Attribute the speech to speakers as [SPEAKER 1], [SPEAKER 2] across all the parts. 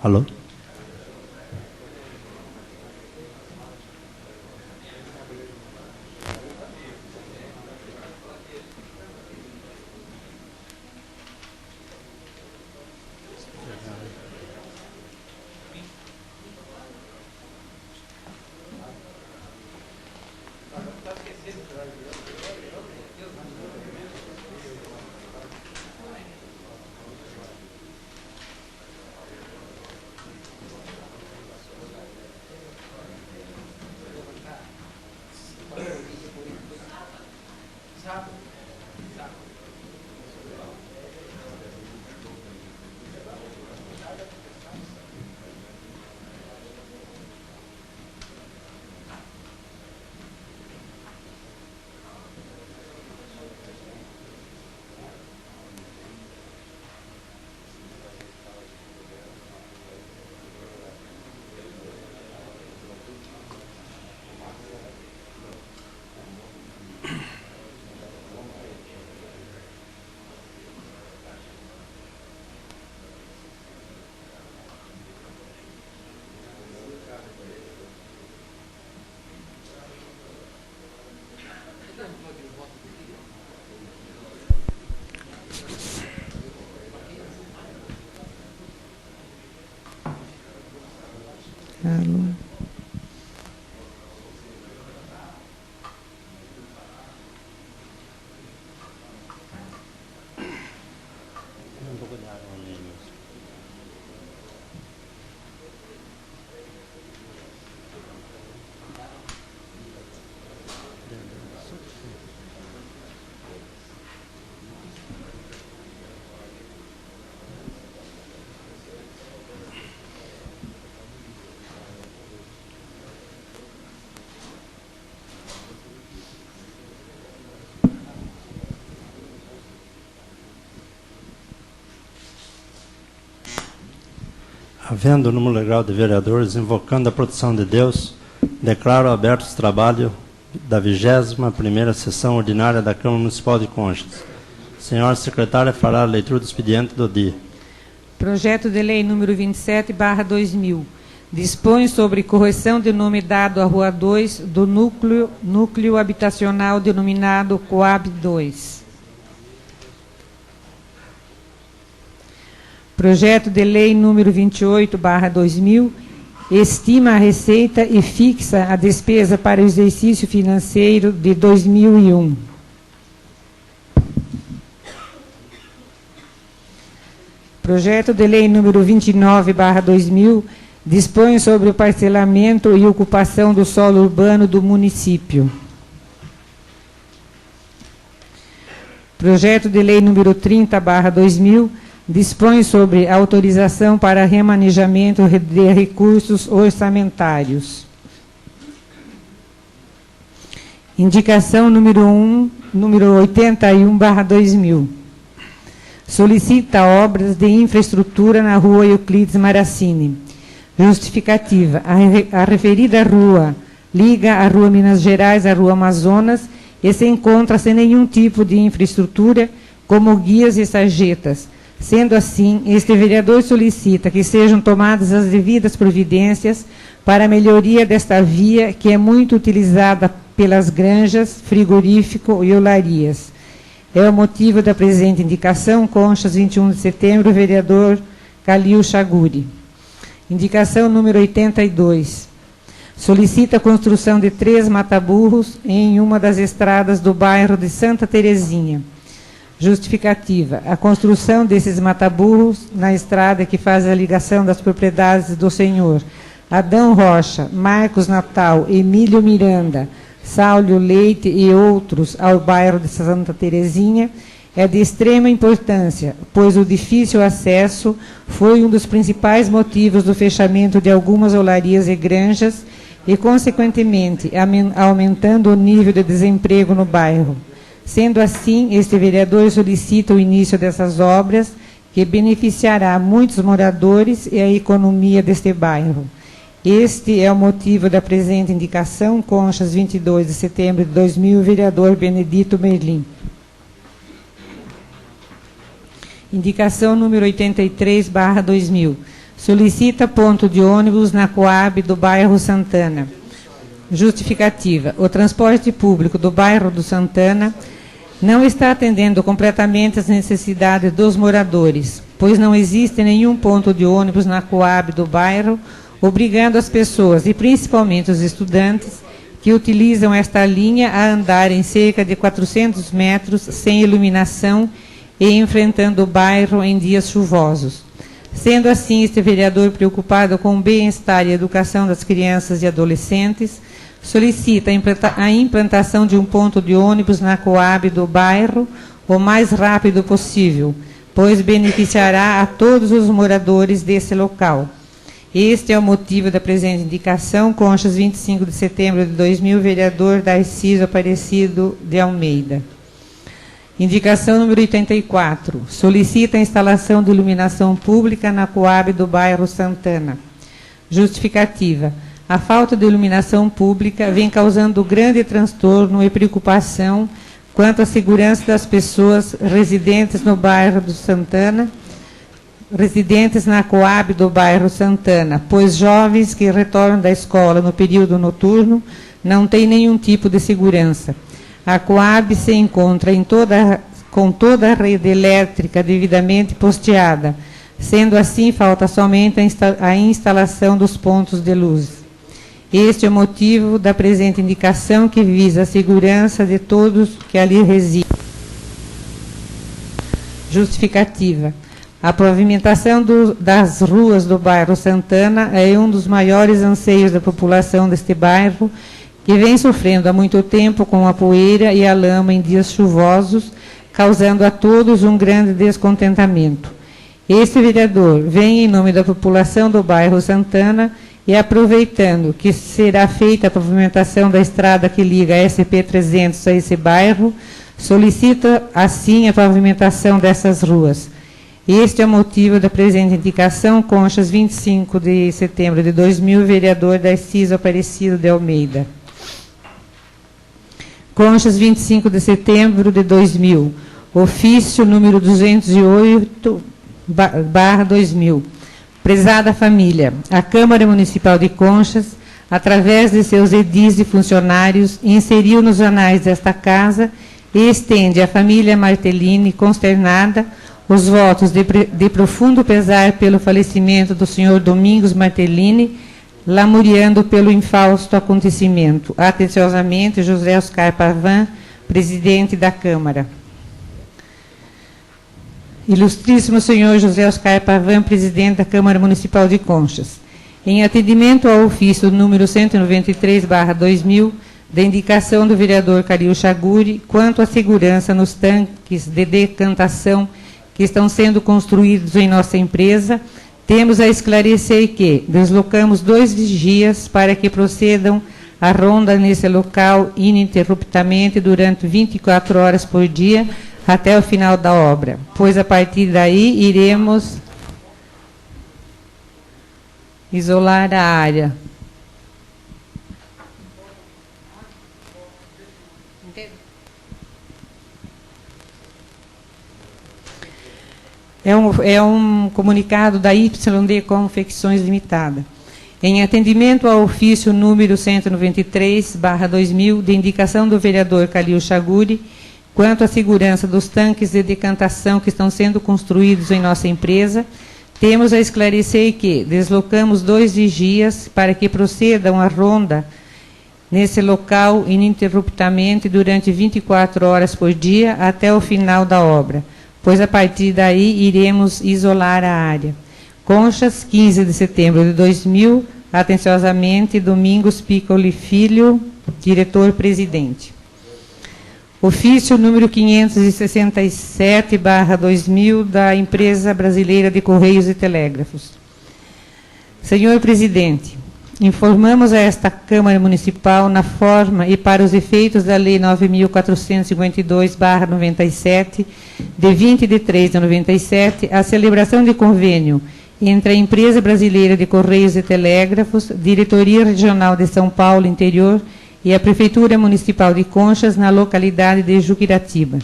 [SPEAKER 1] Alô?
[SPEAKER 2] Alô.
[SPEAKER 1] Havendo o número legal de vereadores, invocando a proteção de Deus, declaro abertos os trabalhos da 21ª sessão ordinária da Câmara Municipal de Conchas. Senhora secretária fará a leitura do expediente do dia.
[SPEAKER 2] Projeto de lei número 27/2000. Dispõe sobre correção de nome dado à Rua 2 do núcleo habitacional denominado Coab 2. Projeto de lei número 28/2000, estima a receita e fixa a despesa para o exercício financeiro de 2001. Projeto de lei número 29/2000, dispõe sobre o parcelamento e ocupação do solo urbano do município. Projeto de lei número 30/2000, dispõe sobre autorização para remanejamento de recursos orçamentários. Indicação número 1, número 81/2000. Solicita obras de infraestrutura na Rua Euclides Maracini. Justificativa. A referida rua liga a Rua Minas Gerais à Rua Amazonas e se encontra sem nenhum tipo de infraestrutura, como guias e sarjetas. Sendo assim, este vereador solicita que sejam tomadas as devidas providências para a melhoria desta via, que é muito utilizada pelas granjas, frigorífico e olarias. É o motivo da presente indicação. Conchas, 21 de setembro, vereador Calil Chaguri. Indicação número 82. Solicita a construção de 3 mataburros em uma das estradas do bairro de Santa Terezinha. Justificativa. A construção desses mataburros na estrada que faz a ligação das propriedades do senhor Adão Rocha, Marcos Natal, Emílio Miranda, Saulio Leite e outros ao bairro de Santa Terezinha é de extrema importância, pois o difícil acesso foi um dos principais motivos do fechamento de algumas olarias e granjas e, consequentemente, aumentando o nível de desemprego no bairro. Sendo assim, este vereador solicita o início dessas obras, que beneficiará muitos moradores e a economia deste bairro. Este é o motivo da presente indicação. Conchas, 22 de setembro de 2000, vereador Benedito Merlim. Indicação número 83/2000. Solicita ponto de ônibus na Coab do bairro Santana. Justificativa. O transporte público do bairro do Santana não está atendendo completamente as necessidades dos moradores, pois não existe nenhum ponto de ônibus na Coab do bairro, obrigando as pessoas, e principalmente os estudantes, que utilizam esta linha a andarem cerca de 400 metros sem iluminação e enfrentando o bairro em dias chuvosos. Sendo assim, este vereador, preocupado com o bem-estar e educação das crianças e adolescentes, solicita a implantação de um ponto de ônibus na Coab do bairro o mais rápido possível, pois beneficiará a todos os moradores desse local. Este é o motivo da presente indicação. Conchas, 25 de setembro de 2000, vereador Darciso Aparecido de Almeida. Indicação número 84. Solicita a instalação de iluminação pública na Coab do bairro Santana. Justificativa. A falta de iluminação pública vem causando grande transtorno e preocupação quanto à segurança das pessoas residentes no bairro do Santana, residentes na Coab do bairro Santana, pois jovens que retornam da escola no período noturno não têm nenhum tipo de segurança. A Coab se encontra com toda a rede elétrica devidamente posteada, sendo assim, falta somente a instalação dos pontos de luz. Este é o motivo da presente indicação, que visa a segurança de todos que ali residem. Justificativa. A pavimentação das ruas do bairro Santana é um dos maiores anseios da população deste bairro, que vem sofrendo há muito tempo com a poeira e a lama em dias chuvosos, causando a todos um grande descontentamento. Este vereador vem em nome da população do bairro Santana e, aproveitando que será feita a pavimentação da estrada que liga a SP-300 a esse bairro, solicita assim a pavimentação dessas ruas. Este é o motivo da presente indicação. Conchas, 25 de setembro de 2000, vereador Darciso Aparecido de Almeida. Conchas, 25 de setembro de 2000, ofício número 208/2000. Prezada família, a Câmara Municipal de Conchas, através de seus edis e funcionários, inseriu nos anais desta casa e estende à família Martellini, consternada, os votos de profundo pesar pelo falecimento do senhor Domingos Martellini, lamuriando pelo infausto acontecimento. Atenciosamente, José Oscar Pavan, presidente da Câmara. Ilustríssimo senhor José Oscar Pavan, presidente da Câmara Municipal de Conchas. Em atendimento ao ofício número 193/2000, da indicação do vereador Calil Chaguri, quanto à segurança nos tanques de decantação que estão sendo construídos em nossa empresa, temos a esclarecer que deslocamos 2 vigias para que procedam a ronda nesse local ininterruptamente durante 24 horas por dia até o final da obra, pois a partir daí iremos isolar a área. É um comunicado da YD Confecções Limitada. Em atendimento ao ofício número 193/2000, de indicação do vereador Calil Chaguri, quanto à segurança dos tanques de decantação que estão sendo construídos em nossa empresa, temos a esclarecer que deslocamos 2 vigias para que procedam a ronda nesse local ininterruptamente durante 24 horas por dia até o final da obra, pois a partir daí iremos isolar a área. Conchas, 15 de setembro de 2000, atenciosamente, Domingos Piccoli Filho, diretor-presidente. Ofício número 567/2000, da Empresa Brasileira de Correios e Telégrafos. Senhor presidente, informamos a esta Câmara Municipal, na forma e para os efeitos da Lei 9.452/97, de 20 de 3 de 97, a celebração de convênio entre a Empresa Brasileira de Correios e Telégrafos, Diretoria Regional de São Paulo Interior e a Prefeitura Municipal de Conchas, na localidade de Juquiratiba.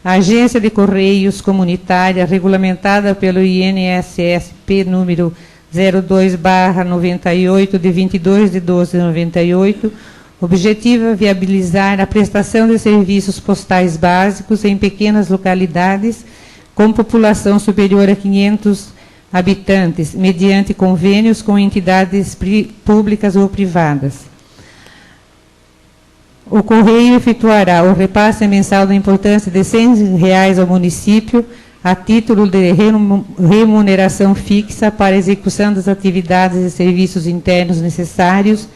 [SPEAKER 2] A Agência de Correios Comunitária, regulamentada pelo INSSP número 02/98, de 22 de 12 de 98, objetiva viabilizar a prestação de serviços postais básicos em pequenas localidades com população superior a 500 habitantes, mediante convênios com entidades públicas ou privadas. O Correio efetuará o repasse mensal da importância de R$ 100 ao município, a título de remuneração fixa para a execução das atividades e serviços internos necessários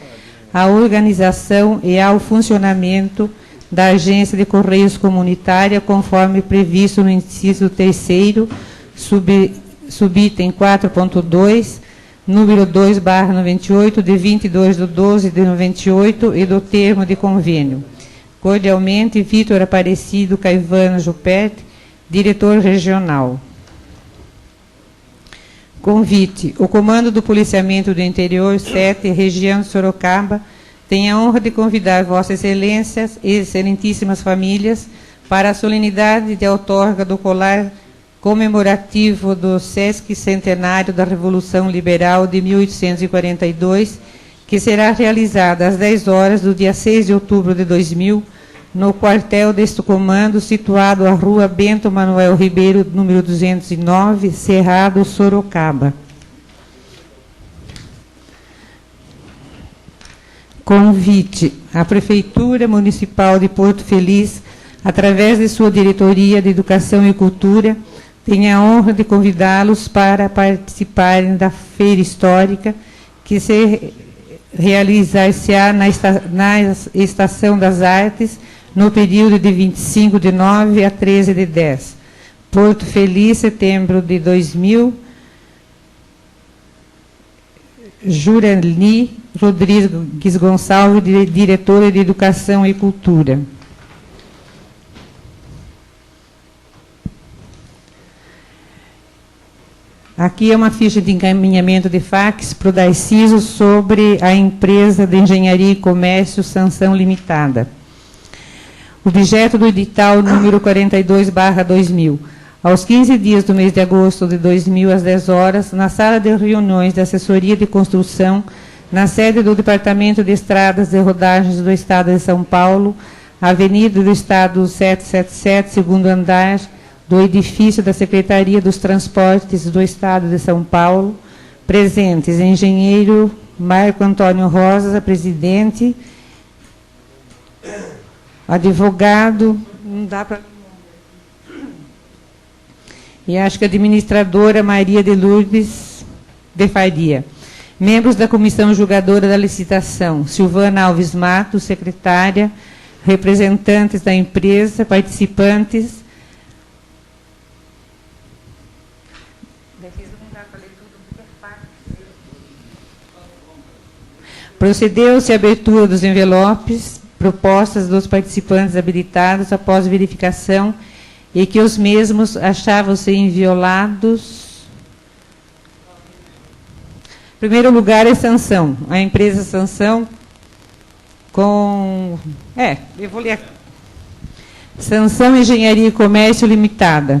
[SPEAKER 2] à organização e ao funcionamento da Agência de Correios Comunitária, conforme previsto no inciso 3º, subitem 4.2, número 2/98, de 22 de 12 de 98, e do termo de convênio. Cordialmente, Vitor Aparecido Caivano Jupet, diretor regional. Convite. O Comando do Policiamento do Interior 7, região de Sorocaba, tem a honra de convidar Vossas Excelências e excelentíssimas famílias para a solenidade de outorga do colar comemorativo do Sesc Centenário da Revolução Liberal de 1842, que será realizada às 10 horas do dia 6 de outubro de 2000, no quartel deste comando, situado à Rua Bento Manuel Ribeiro, número 209, Cerrado, Sorocaba. Convite. A Prefeitura Municipal de Porto Feliz, através de sua Diretoria de Educação e Cultura, tem a honra de convidá-los para participarem da Feira Histórica, que se realizar-se-á na Estação das Artes, no período de 25 de 9 a 13 de 10. Porto Feliz, setembro de 2000. Jurani Rodrigues Gonçalves, diretora de Educação e Cultura. Aqui é uma ficha de encaminhamento de fax para o Darciso sobre a empresa de Engenharia e Comércio Sanção Limitada. Objeto do edital número 42/2000. Aos 15 dias do mês de agosto de 2000, às 10 horas, na sala de reuniões da Assessoria de Construção, na sede do Departamento de Estradas e Rodagens do Estado de São Paulo, Avenida do Estado 777, segundo andar, do edifício da Secretaria dos Transportes do Estado de São Paulo, presentes engenheiro Marco Antônio Rosa, presidente, advogado, não dá para... E acho que a administradora Maria de Lourdes de Faria. Membros da Comissão Julgadora da Licitação, Silvana Alves Matos, secretária, representantes da empresa, participantes. Procedeu-se a abertura dos envelopes, propostas dos participantes habilitados após verificação e que os mesmos achavam-se inviolados. Em primeiro lugar é Sanção. A empresa Sanção com... eu vou ler aqui. Sanção Engenharia e Comércio Limitada.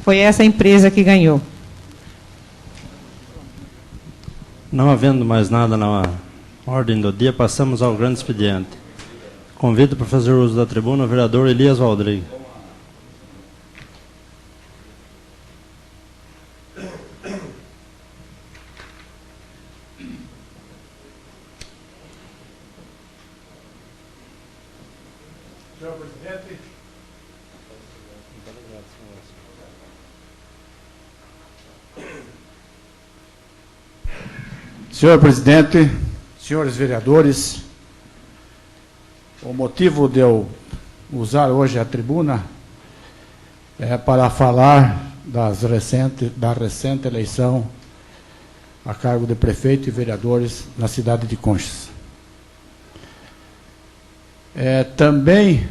[SPEAKER 2] Foi essa empresa que ganhou.
[SPEAKER 1] Não havendo mais nada na ordem do dia, passamos ao grande expediente. Convido para fazer uso da tribuna o vereador Elias Valdrey.
[SPEAKER 3] Senhor presidente, senhor presidente, senhores vereadores, o motivo de eu usar hoje a tribuna é para falar da recente eleição a cargo de prefeito e vereadores na cidade de Conchas. Também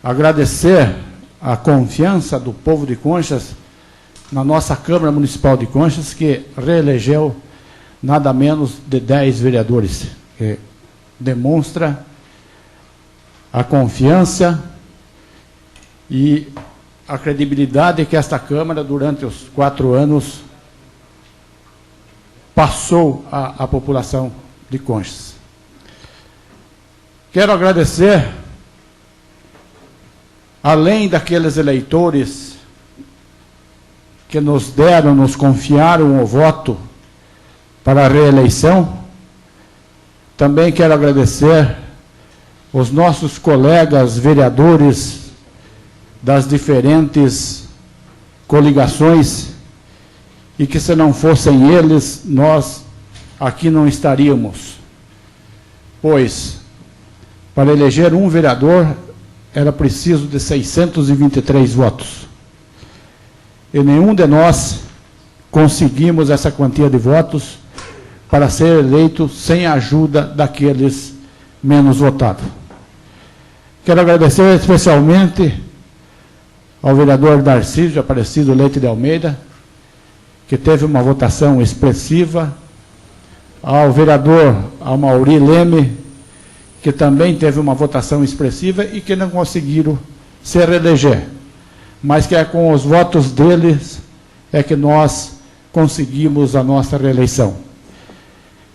[SPEAKER 3] agradecer a confiança do povo de Conchas na nossa Câmara Municipal de Conchas, que reelegeu nada menos de 10 vereadores, que demonstra a confiança e a credibilidade que esta Câmara, durante os 4 anos, passou à população de Conchas. Quero agradecer, além daqueles eleitores que nos deram, nos confiaram o voto para a reeleição, também quero agradecer os nossos colegas vereadores das diferentes coligações, e que se não fossem eles, nós aqui não estaríamos. Pois, para eleger um vereador, era preciso de 623 votos. E nenhum de nós conseguimos essa quantia de votos para ser eleito sem a ajuda daqueles menos votados. Quero agradecer especialmente ao vereador Darcísio Aparecido Leite de Almeida, que teve uma votação expressiva, ao vereador Amauri Leme, que também teve uma votação expressiva e que não conseguiram se reeleger, mas que é com os votos deles é que nós conseguimos a nossa reeleição.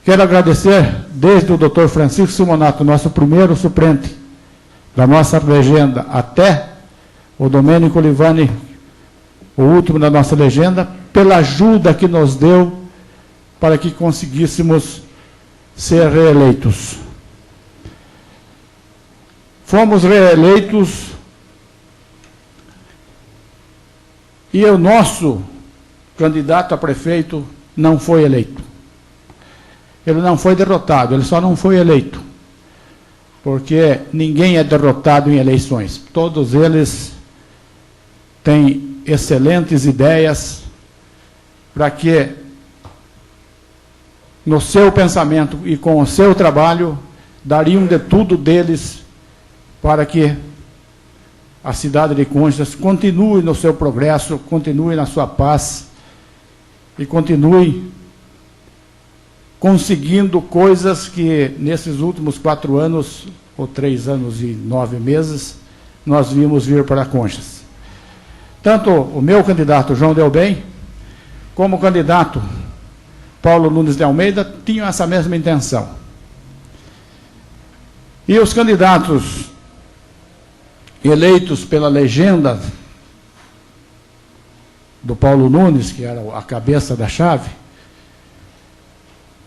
[SPEAKER 3] Quero agradecer desde o Dr. Francisco Simonato, nosso primeiro suplente da nossa legenda, até o Domênico Olivani, o último da nossa legenda, pela ajuda que nos deu para que conseguíssemos ser reeleitos. Fomos reeleitos e o nosso candidato a prefeito não foi eleito. Ele não foi derrotado, ele só não foi eleito. Porque ninguém é derrotado em eleições. Todos eles têm excelentes ideias para que, no seu pensamento e com o seu trabalho, dariam de tudo deles para que a cidade de Conchas continue no seu progresso, continue na sua paz e continue conseguindo coisas que nesses últimos 4 anos, ou 3 anos e 9 meses, nós vimos vir para Conchas. Tanto o meu candidato, João Delbem, como o candidato Paulo Nunes de Almeida, tinham essa mesma intenção. E os candidatos eleitos pela legenda do Paulo Nunes, que era a cabeça da chave,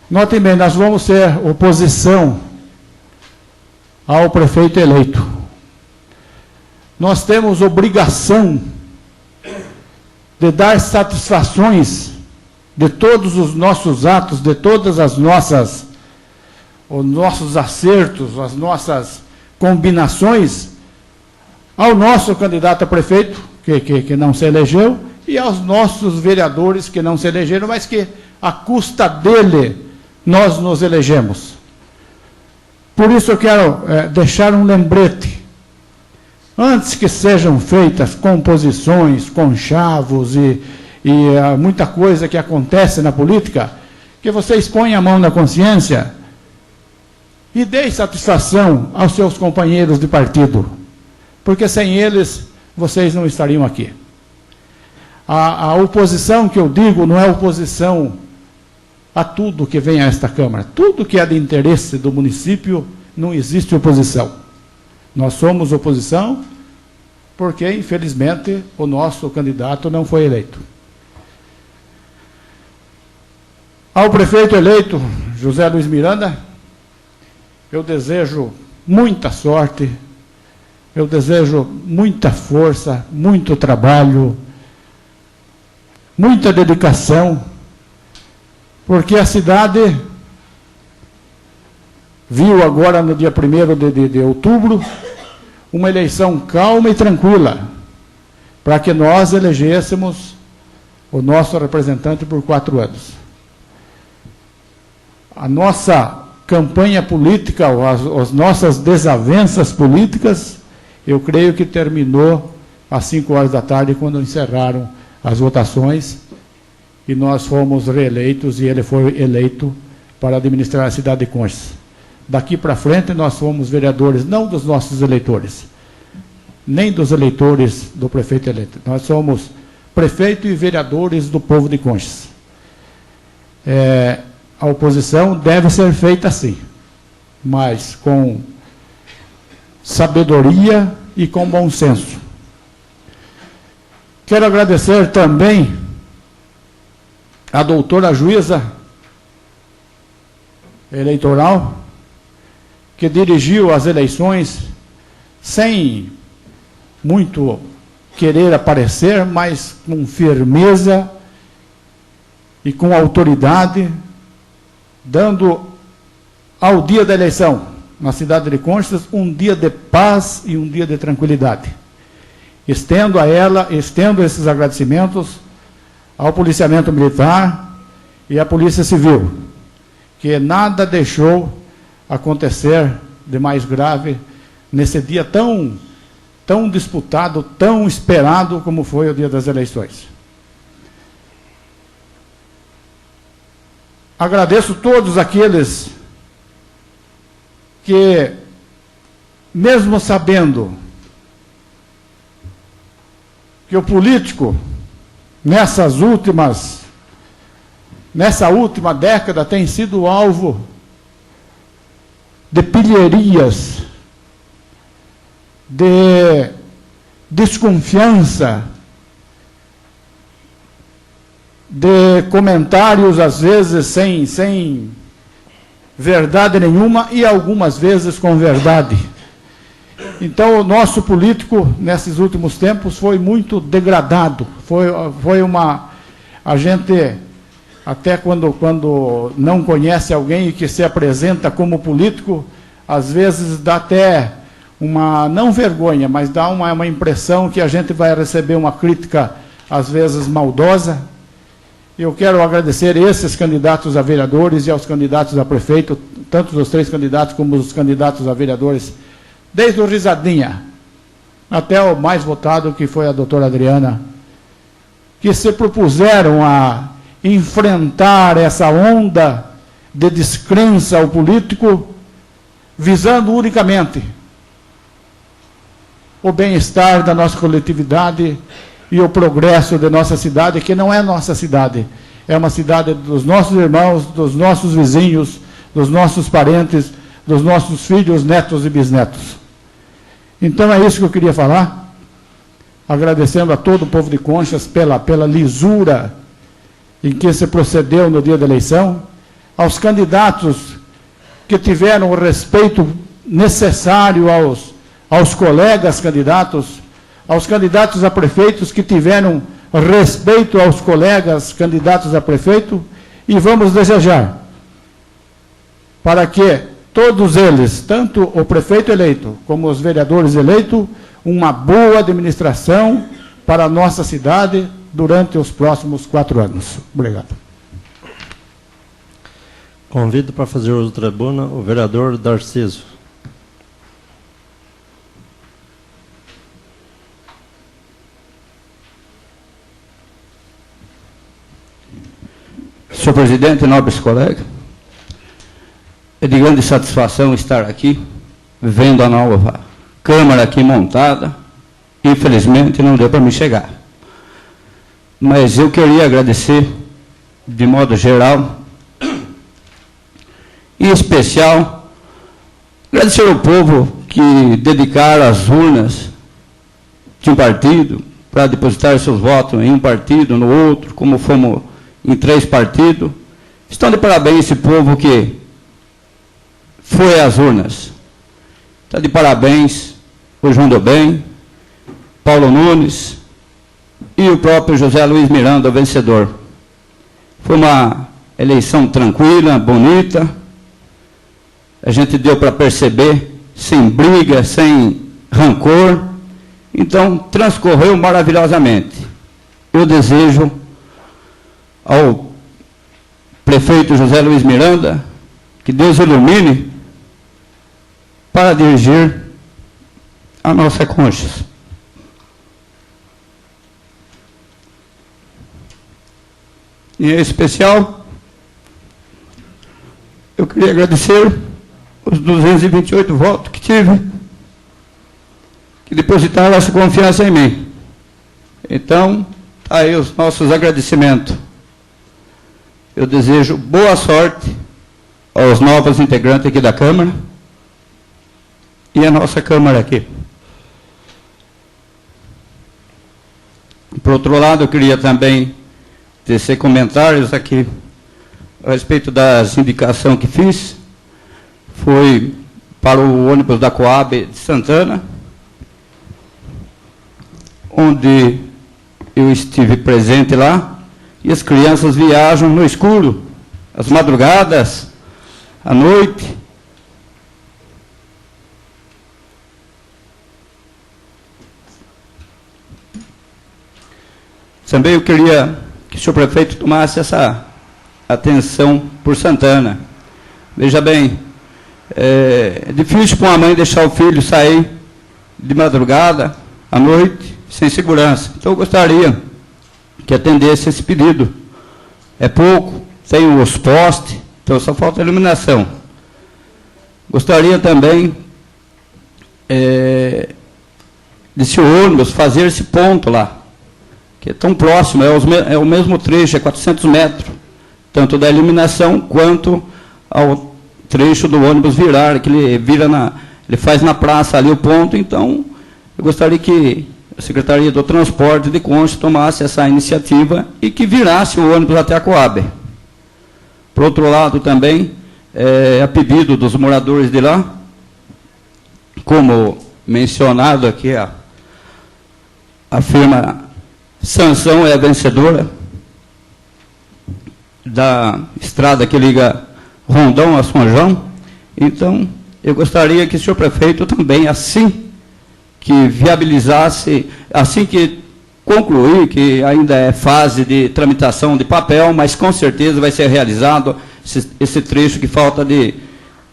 [SPEAKER 3] notem bem, nós vamos ser oposição ao prefeito eleito. Nós temos obrigação de dar satisfações de todos os nossos atos, de todas as nossas, os nossos acertos, as nossas combinações ao nosso candidato a prefeito, que não se elegeu, e aos nossos vereadores que não se elegeram, mas que, à custa dele, nós nos elegemos. Por isso eu quero deixar um lembrete. Antes que sejam feitas composições, conchavos e muita coisa que acontece na política, que vocês ponham a mão na consciência e deem satisfação aos seus companheiros de partido, porque sem eles vocês não estariam aqui. A oposição que eu digo não é oposição a tudo que vem a esta Câmara. Tudo que é de interesse do município, não existe oposição. Nós somos oposição porque, infelizmente, o nosso candidato não foi eleito. Ao prefeito eleito, José Luiz Miranda, eu desejo muita sorte, eu desejo muita força, muito trabalho, muita dedicação, porque a cidade viu agora, no dia 1º de outubro, uma eleição calma e tranquila, para que nós elegêssemos o nosso representante por 4 anos. A nossa campanha política, as nossas desavenças políticas, eu creio que terminou às 5 horas da tarde, quando encerraram as votações, e nós fomos reeleitos, e ele foi eleito para administrar a cidade de Conchas. Daqui para frente, nós fomos vereadores, não dos nossos eleitores, nem dos eleitores do prefeito eleito. Nós somos prefeito e vereadores do povo de Conchas. a oposição deve ser feita assim, mas com sabedoria e com bom senso. Quero agradecer também à doutora juíza eleitoral, que dirigiu as eleições sem muito querer aparecer, mas com firmeza e com autoridade, dando ao dia da eleição, na cidade de Conchas, um dia de paz e um dia de tranquilidade. Estendo a ela, estendo esses agradecimentos ao policiamento militar e à Polícia Civil, que nada deixou acontecer de mais grave nesse dia tão disputado, tão esperado como foi o dia das eleições. Agradeço todos aqueles que, mesmo sabendo que o político, nessa última década, tem sido alvo de pilherias, de desconfiança, de comentários, às vezes, sem verdade nenhuma e algumas vezes com verdade. Então, o nosso político, nesses últimos tempos, foi muito degradado. A gente, até quando não conhece alguém e que se apresenta como político, às vezes dá até não vergonha, mas dá uma impressão que a gente vai receber uma crítica, às vezes, maldosa. Eu quero agradecer esses candidatos a vereadores e aos candidatos a prefeito, tanto os 3 candidatos como os candidatos a vereadores, desde o Risadinha até o mais votado, que foi a doutora Adriana, que se propuseram a enfrentar essa onda de descrença ao político, visando unicamente o bem-estar da nossa coletividade e o progresso da nossa cidade, que não é nossa cidade, é uma cidade dos nossos irmãos, dos nossos vizinhos, dos nossos parentes, dos nossos filhos, netos e bisnetos. Então é isso que eu queria falar, agradecendo a todo o povo de Conchas pela lisura em que se procedeu no dia da eleição, aos candidatos que tiveram o respeito necessário aos colegas candidatos, aos candidatos a prefeitos que tiveram respeito aos colegas candidatos a prefeito, e vamos desejar para que todos eles, tanto o prefeito eleito como os vereadores eleitos, uma boa administração para a nossa cidade durante os próximos 4 anos. Obrigado.
[SPEAKER 1] Convido para fazer uso da tribuna o vereador Darciso.
[SPEAKER 4] Senhor presidente, nobres colegas, é de grande satisfação estar aqui, vendo a nova Câmara aqui montada. Infelizmente não deu para me chegar. Mas eu queria agradecer, de modo geral, em especial, agradecer ao povo que dedicaram as urnas de um partido para depositar seus votos em um partido, no outro, como fomos em 3 partidos. Estão de parabéns esse povo que foi às urnas. Está de parabéns o João Delbem, Paulo Nunes e o próprio José Luiz Miranda, o vencedor. Foi uma eleição tranquila, bonita. A gente deu para perceber, sem briga, sem rancor. Então, transcorreu maravilhosamente. Eu desejo ao prefeito José Luiz Miranda que Deus ilumine para dirigir a nossa Conchas. Em especial, eu queria agradecer os 228 votos que tive, que depositaram essa confiança em mim. Então, aí os nossos agradecimentos. eu desejo boa sorte aos novos integrantes aqui da Câmara e a nossa Câmara aqui. Por outro lado, eu queria também tecer comentários aqui a respeito das indicações que fiz. Foi para o ônibus da Coab de Santana, onde eu estive presente lá, e as crianças viajam no escuro, às madrugadas, à noite. Também eu queria que o senhor prefeito tomasse essa atenção por Santana. Veja bem, é difícil para uma mãe deixar o filho sair de madrugada, à noite, sem segurança. Então eu gostaria que atendesse esse pedido. É pouco, tem os postes, então só falta a iluminação. Gostaria também desse ônibus fazer esse ponto lá, que é tão próximo, é o mesmo trecho, é 400 metros, tanto da iluminação quanto ao trecho do ônibus virar, que ele faz na praça ali o ponto. Então, eu gostaria que a Secretaria do Transporte de Conchas tomasse essa iniciativa e que virasse o ônibus até a Coab. Por outro lado, também, a pedido dos moradores de lá, como mencionado aqui, a firma Sansão é a vencedora da estrada que liga Rondão a São João. Então, eu gostaria que o senhor prefeito também, assim que viabilizasse, assim que concluir, que ainda é fase de tramitação de papel, mas com certeza vai ser realizado esse trecho que falta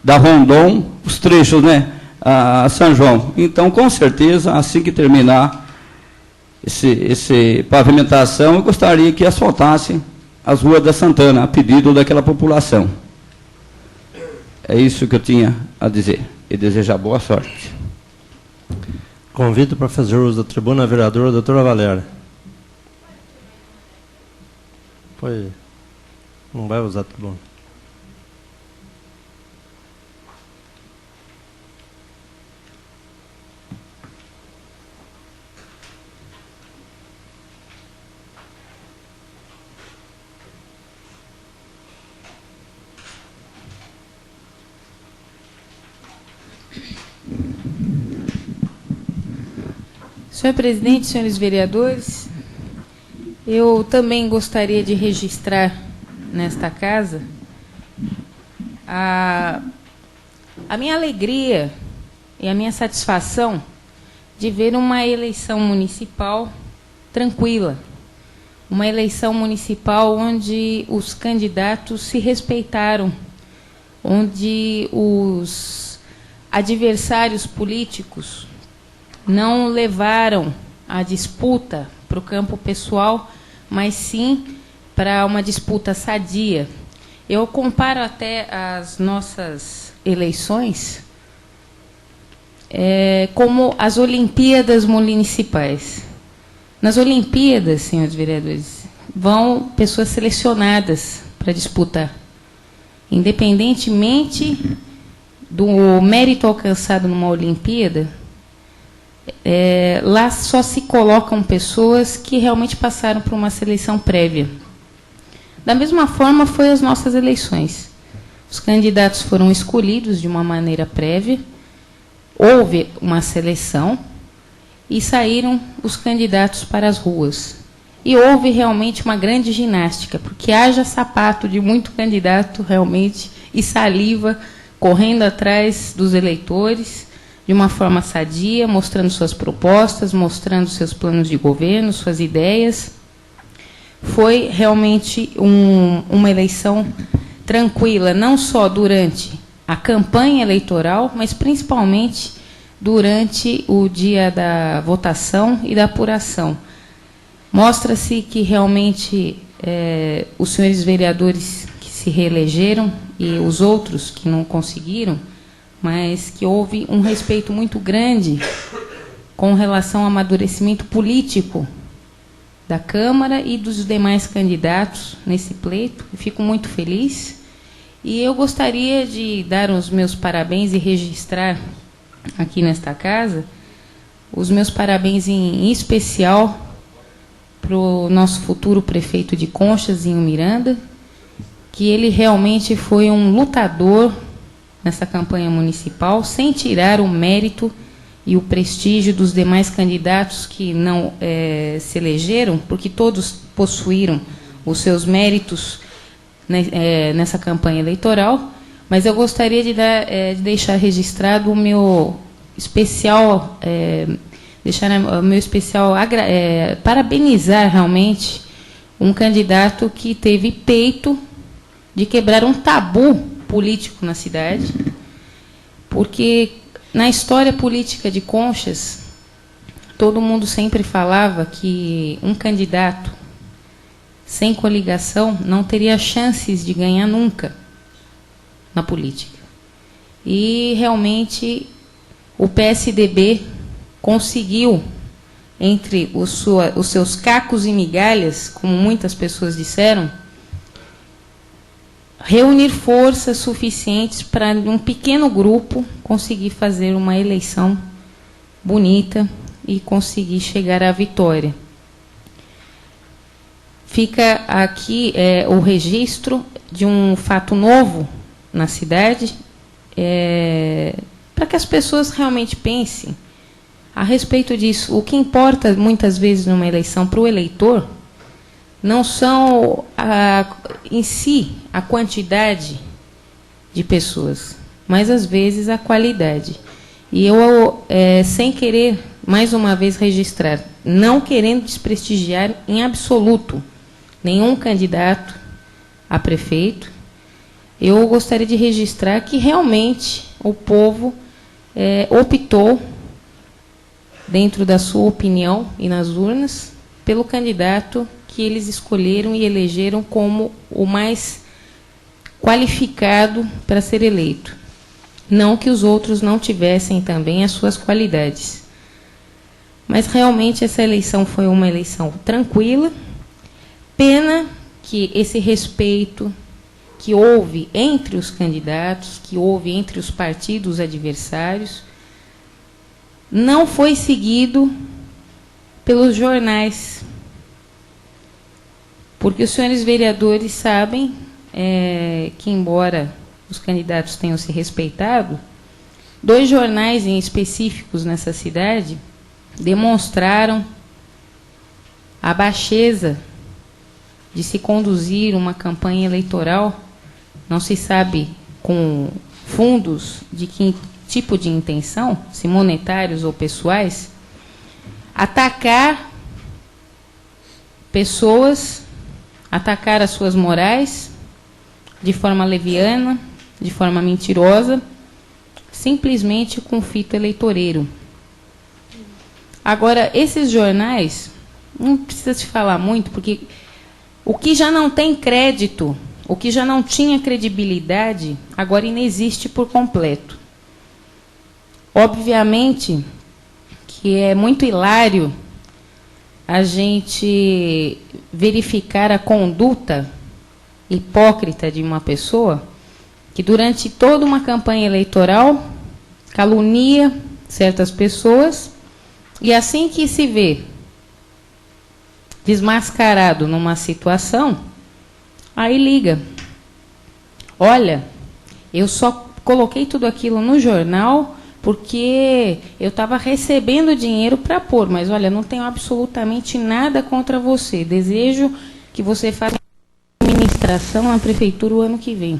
[SPEAKER 4] da Rondon, os trechos, né, a São João. Então, com certeza, assim que terminar esse pavimentação, eu gostaria que asfaltasse as ruas da Santana, a pedido daquela população. É isso que eu tinha a dizer, e desejar boa sorte.
[SPEAKER 1] Convido para fazer uso da tribuna a vereadora doutora Valéria. Não vai usar a tribuna.
[SPEAKER 5] Senhor presidente, senhores vereadores, eu também gostaria de registrar nesta casa a minha alegria e a minha satisfação de ver uma eleição municipal tranquila, uma eleição municipal onde os candidatos se respeitaram, onde os adversários políticos não levaram a disputa para o campo pessoal, mas sim para uma disputa sadia. Eu comparo até as nossas eleições como as Olimpíadas municipais. Nas Olimpíadas, senhores vereadores, vão pessoas selecionadas para disputar. Independentemente do mérito alcançado numa Olimpíada, lá só se colocam pessoas que realmente passaram por uma seleção prévia. Da mesma forma, foi as nossas eleições. Os candidatos foram escolhidos de uma maneira prévia, houve uma seleção e saíram os candidatos para as ruas. E houve realmente uma grande ginástica, porque haja sapato de muito candidato realmente e saliva correndo atrás dos eleitores, de uma forma sadia, mostrando suas propostas, mostrando seus planos de governo, suas ideias. Foi realmente uma eleição tranquila, não só durante a campanha eleitoral, mas principalmente durante o dia da votação e da apuração. Mostra-se que realmente os senhores vereadores que se reelegeram e os outros que não conseguiram, mas que houve um respeito muito grande com relação ao amadurecimento político da Câmara e dos demais candidatos nesse pleito. Eu fico muito feliz. E eu gostaria de dar os meus parabéns e registrar aqui nesta casa os meus parabéns em especial para o nosso futuro prefeito de Conchas, Zinho Miranda, que ele realmente foi um lutador nessa campanha municipal, sem tirar o mérito e o prestígio dos demais candidatos que não se elegeram, porque todos possuíram os seus méritos nessa campanha eleitoral, mas eu gostaria de deixar registrado o meu especial, parabenizar realmente um candidato que teve peito de quebrar um tabu político na cidade, porque na história política de Conchas, todo mundo sempre falava que um candidato sem coligação não teria chances de ganhar nunca na política. E realmente o PSDB conseguiu, entre os seus cacos e migalhas, como muitas pessoas disseram, reunir forças suficientes para um pequeno grupo conseguir fazer uma eleição bonita e conseguir chegar à vitória. Fica aqui o registro de um fato novo na cidade, para que as pessoas realmente pensem a respeito disso. O que importa muitas vezes numa eleição para o eleitor não são em si a quantidade de pessoas, mas às vezes a qualidade. E eu, sem querer, mais uma vez registrar, não querendo desprestigiar em absoluto nenhum candidato a prefeito, eu gostaria de registrar que realmente o povo optou, dentro da sua opinião e nas urnas, pelo candidato que eles escolheram e elegeram como o mais qualificado para ser eleito. Não que os outros não tivessem também as suas qualidades. Mas realmente essa eleição foi uma eleição tranquila. Pena que esse respeito que houve entre os candidatos, que houve entre os partidos adversários, não foi seguido pelos jornais. Porque os senhores vereadores sabem que, embora os candidatos tenham se respeitado, 2 jornais em específicos nessa cidade demonstraram a baixeza de se conduzir uma campanha eleitoral, não se sabe com fundos de que tipo de intenção, se monetários ou pessoais, atacar pessoas, atacar as suas morais de forma leviana, de forma mentirosa, simplesmente com fito eleitoreiro. Agora, esses jornais, não precisa se falar muito, porque o que já não tem crédito, o que já não tinha credibilidade, agora inexiste por completo. Obviamente que é muito hilário a gente verificar a conduta hipócrita de uma pessoa que durante toda uma campanha eleitoral calunia certas pessoas e assim que se vê desmascarado numa situação, aí liga. Olha, eu só coloquei tudo aquilo no jornal porque eu estava recebendo dinheiro para pôr, mas olha, não tenho absolutamente nada contra você. Desejo que você faça administração na prefeitura o ano que vem.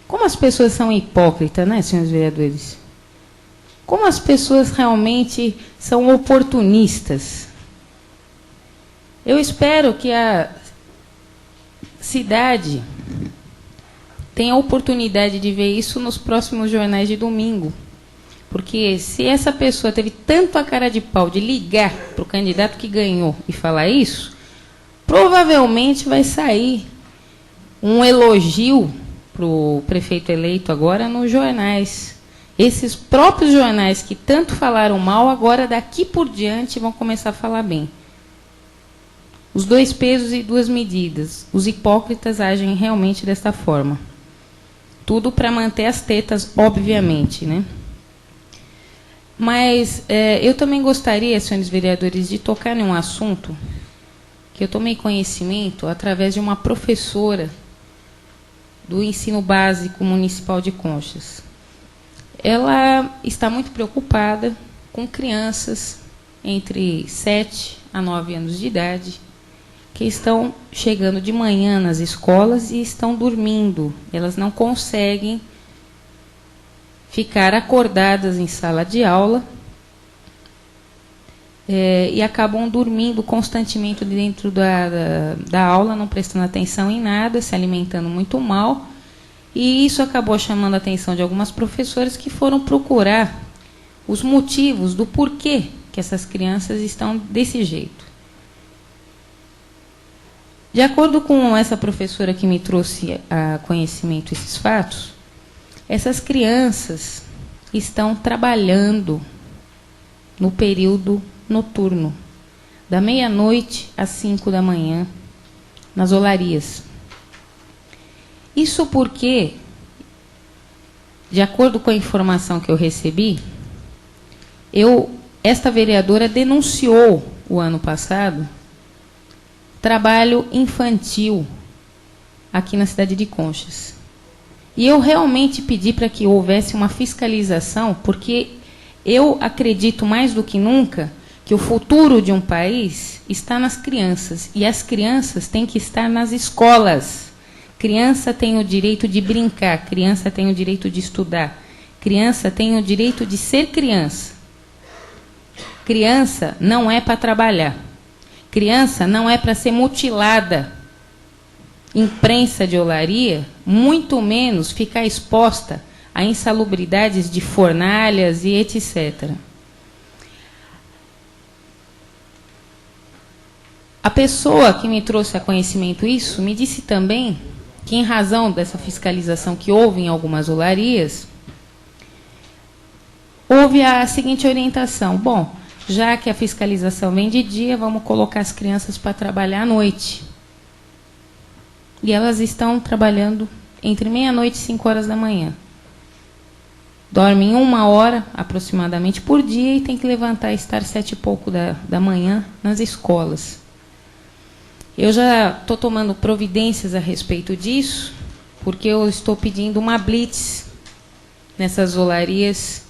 [SPEAKER 5] Como as pessoas são hipócritas, né, senhores vereadores? Como as pessoas realmente são oportunistas. Eu espero que a cidade tenha a oportunidade de ver isso nos próximos jornais de domingo. Porque se essa pessoa teve tanto a cara de pau de ligar para o candidato que ganhou e falar isso, provavelmente vai sair um elogio para o prefeito eleito agora nos jornais. Esses próprios jornais que tanto falaram mal, agora daqui por diante vão começar a falar bem. Os dois pesos e duas medidas. Os hipócritas agem realmente desta forma. Tudo para manter as tetas, obviamente, né? Mas eu também gostaria, senhores vereadores, de tocar em um assunto que eu tomei conhecimento através de uma professora do ensino básico municipal de Conchas. Ela está muito preocupada com crianças entre 7 a 9 anos de idade que estão chegando de manhã nas escolas e estão dormindo. Elas não conseguem ficar acordadas em sala de aula e acabam dormindo constantemente dentro da aula, não prestando atenção em nada, se alimentando muito mal. E isso acabou chamando a atenção de algumas professoras que foram procurar os motivos do porquê que essas crianças estão desse jeito. De acordo com essa professora que me trouxe a conhecimento esses fatos, essas crianças estão trabalhando no período noturno, da meia-noite às 5 da manhã, nas olarias. Isso porque, de acordo com a informação que eu recebi, esta vereadora denunciou o ano passado trabalho infantil aqui na cidade de Conchas. E eu realmente pedi para que houvesse uma fiscalização, porque eu acredito mais do que nunca que o futuro de um país está nas crianças, e as crianças têm que estar nas escolas. Criança tem o direito de brincar, criança tem o direito de estudar, criança tem o direito de ser criança. Criança não é para trabalhar. Criança não é para ser mutilada em prensa de olaria, muito menos ficar exposta a insalubridades de fornalhas e etc. A pessoa que me trouxe a conhecimento isso me disse também que, em razão dessa fiscalização que houve em algumas olarias, houve a seguinte orientação: bom, já que a fiscalização vem de dia, vamos colocar as crianças para trabalhar à noite. E elas estão trabalhando entre meia-noite e 5 horas da manhã. Dormem 1 hora, aproximadamente, por dia e tem que levantar e estar 7 e pouco da manhã nas escolas. Eu já estou tomando providências a respeito disso, porque eu estou pedindo uma blitz nessas olarias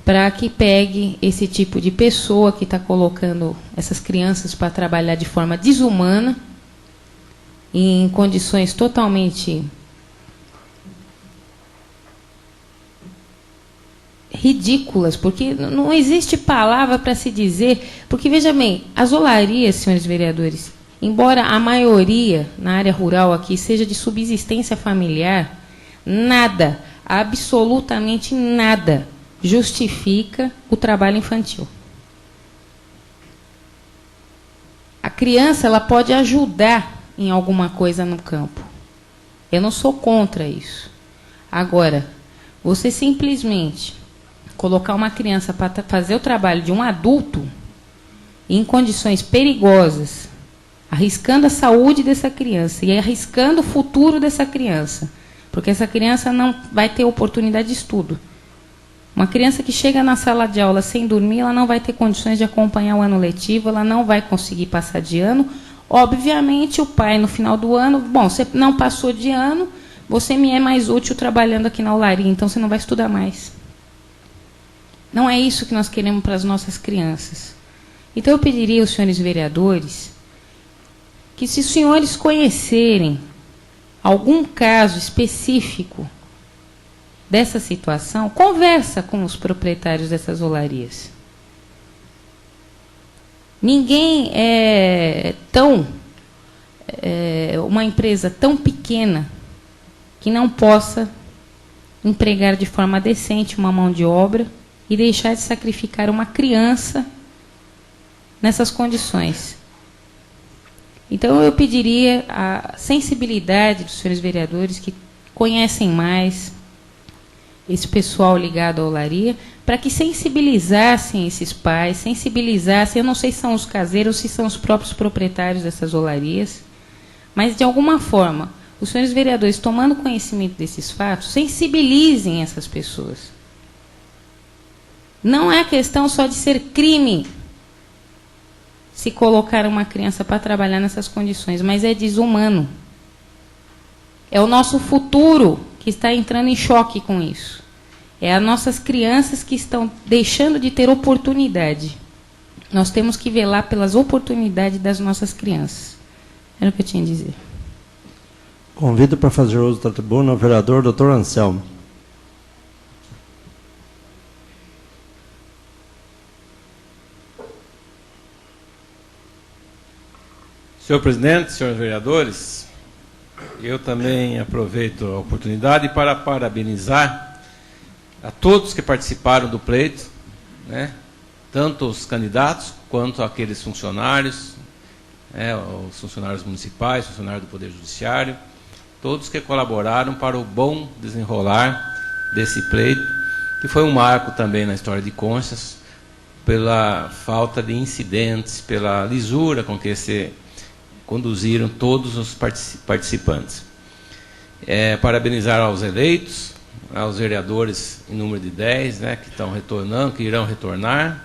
[SPEAKER 5] para que pegue esse tipo de pessoa que está colocando essas crianças para trabalhar de forma desumana, em condições totalmente ridículas, porque não existe palavra para se dizer, porque, veja bem, as olarias, senhores vereadores, embora a maioria na área rural aqui seja de subsistência familiar, nada, absolutamente nada, justifica o trabalho infantil. A criança, ela pode ajudar em alguma coisa no campo. Eu não sou contra isso. Agora, você simplesmente colocar uma criança para fazer o trabalho de um adulto em condições perigosas, arriscando a saúde dessa criança e arriscando o futuro dessa criança, porque essa criança não vai ter oportunidade de estudo. Uma criança que chega na sala de aula sem dormir, ela não vai ter condições de acompanhar o ano letivo, ela não vai conseguir passar de ano. Obviamente, o pai, no final do ano, bom, você não passou de ano, você me é mais útil trabalhando aqui na olaria, então você não vai estudar mais. Não é isso que nós queremos para as nossas crianças. Então, eu pediria aos senhores vereadores que, se os senhores conhecerem algum caso específico dessa situação, conversa com os proprietários dessas olarias. Ninguém é uma empresa tão pequena que não possa empregar de forma decente uma mão de obra e deixar de sacrificar uma criança nessas condições. Então, eu pediria a sensibilidade dos senhores vereadores que conhecem mais esse pessoal ligado à olaria, para que sensibilizassem esses pais, sensibilizassem, eu não sei se são os caseiros, se são os próprios proprietários dessas olarias, mas, de alguma forma, os senhores vereadores, tomando conhecimento desses fatos, sensibilizem essas pessoas. Não é questão só de ser crime se colocar uma criança para trabalhar nessas condições, mas é desumano. É o nosso futuro que está entrando em choque com isso. É as nossas crianças que estão deixando de ter oportunidade. Nós temos que velar pelas oportunidades das nossas crianças. Era o que eu tinha a dizer.
[SPEAKER 1] Convido para fazer uso da tribuna o vereador Dr. Anselmo.
[SPEAKER 6] Senhor presidente, senhores vereadores, eu também aproveito a oportunidade para parabenizar a todos que participaram do pleito, né, tanto os candidatos quanto aqueles funcionários, os funcionários municipais, funcionários do Poder Judiciário, todos que colaboraram para o bom desenrolar desse pleito, que foi um marco também na história de Conchas, pela falta de incidentes, pela lisura com que se conduziram todos os participantes. Parabenizar aos eleitos, aos vereadores em número de 10, né, que estão retornando, que irão retornar,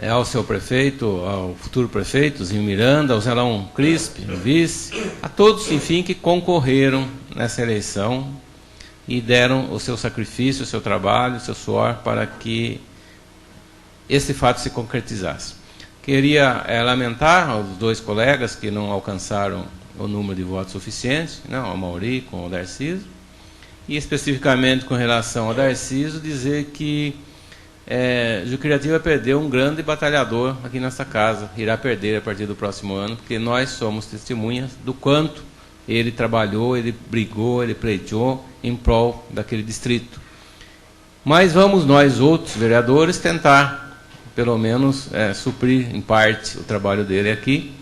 [SPEAKER 6] ao seu prefeito, ao futuro prefeito, Zinho Miranda, ao Zelão Crispe, o vice, a todos, enfim, que concorreram nessa eleição e deram o seu sacrifício, o seu trabalho, o seu suor para que esse fato se concretizasse. Queria lamentar os dois colegas que não alcançaram o número de votos suficiente, né, o Mauri com o Darciso, e especificamente com relação ao Darciso, dizer que Juquirati vai perder um grande batalhador aqui nessa casa, irá perder a partir do próximo ano, porque nós somos testemunhas do quanto ele trabalhou, ele brigou, ele pleiteou em prol daquele distrito. Mas vamos nós outros vereadores tentar, pelo menos, suprir em parte o trabalho dele aqui,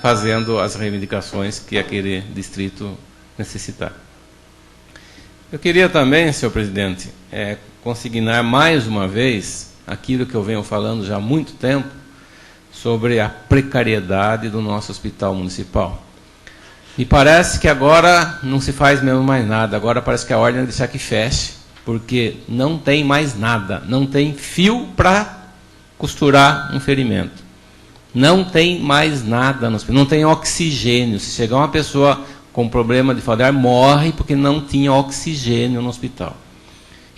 [SPEAKER 6] fazendo as reivindicações que aquele distrito necessitar. Eu queria também, senhor presidente, consignar mais uma vez aquilo que eu venho falando já há muito tempo sobre a precariedade do nosso hospital municipal. Me parece que agora não se faz mesmo mais nada, agora parece que a ordem é deixar que feche, porque não tem mais nada, não tem fio para costurar um ferimento. Não tem mais nada no hospital, não tem oxigênio. Se chegar uma pessoa com problema de falta de ar, morre porque não tinha oxigênio no hospital.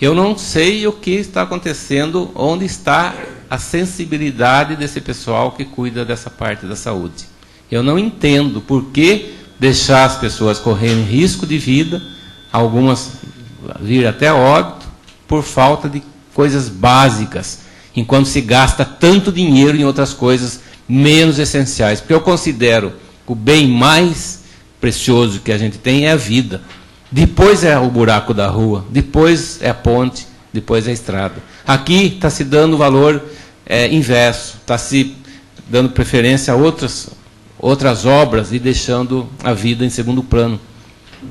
[SPEAKER 6] Eu não sei o que está acontecendo, onde está a sensibilidade desse pessoal que cuida dessa parte da saúde. Eu não entendo por que deixar as pessoas correrem risco de vida, algumas vir até óbito, por falta de coisas básicas, enquanto se gasta tanto dinheiro em outras coisas menos essenciais. Porque eu considero o bem mais precioso que a gente tem é a vida. Depois é o buraco da rua, depois é a ponte, depois é a estrada. Aqui está se dando valor inverso, está se dando preferência a outras obras e deixando a vida em segundo plano.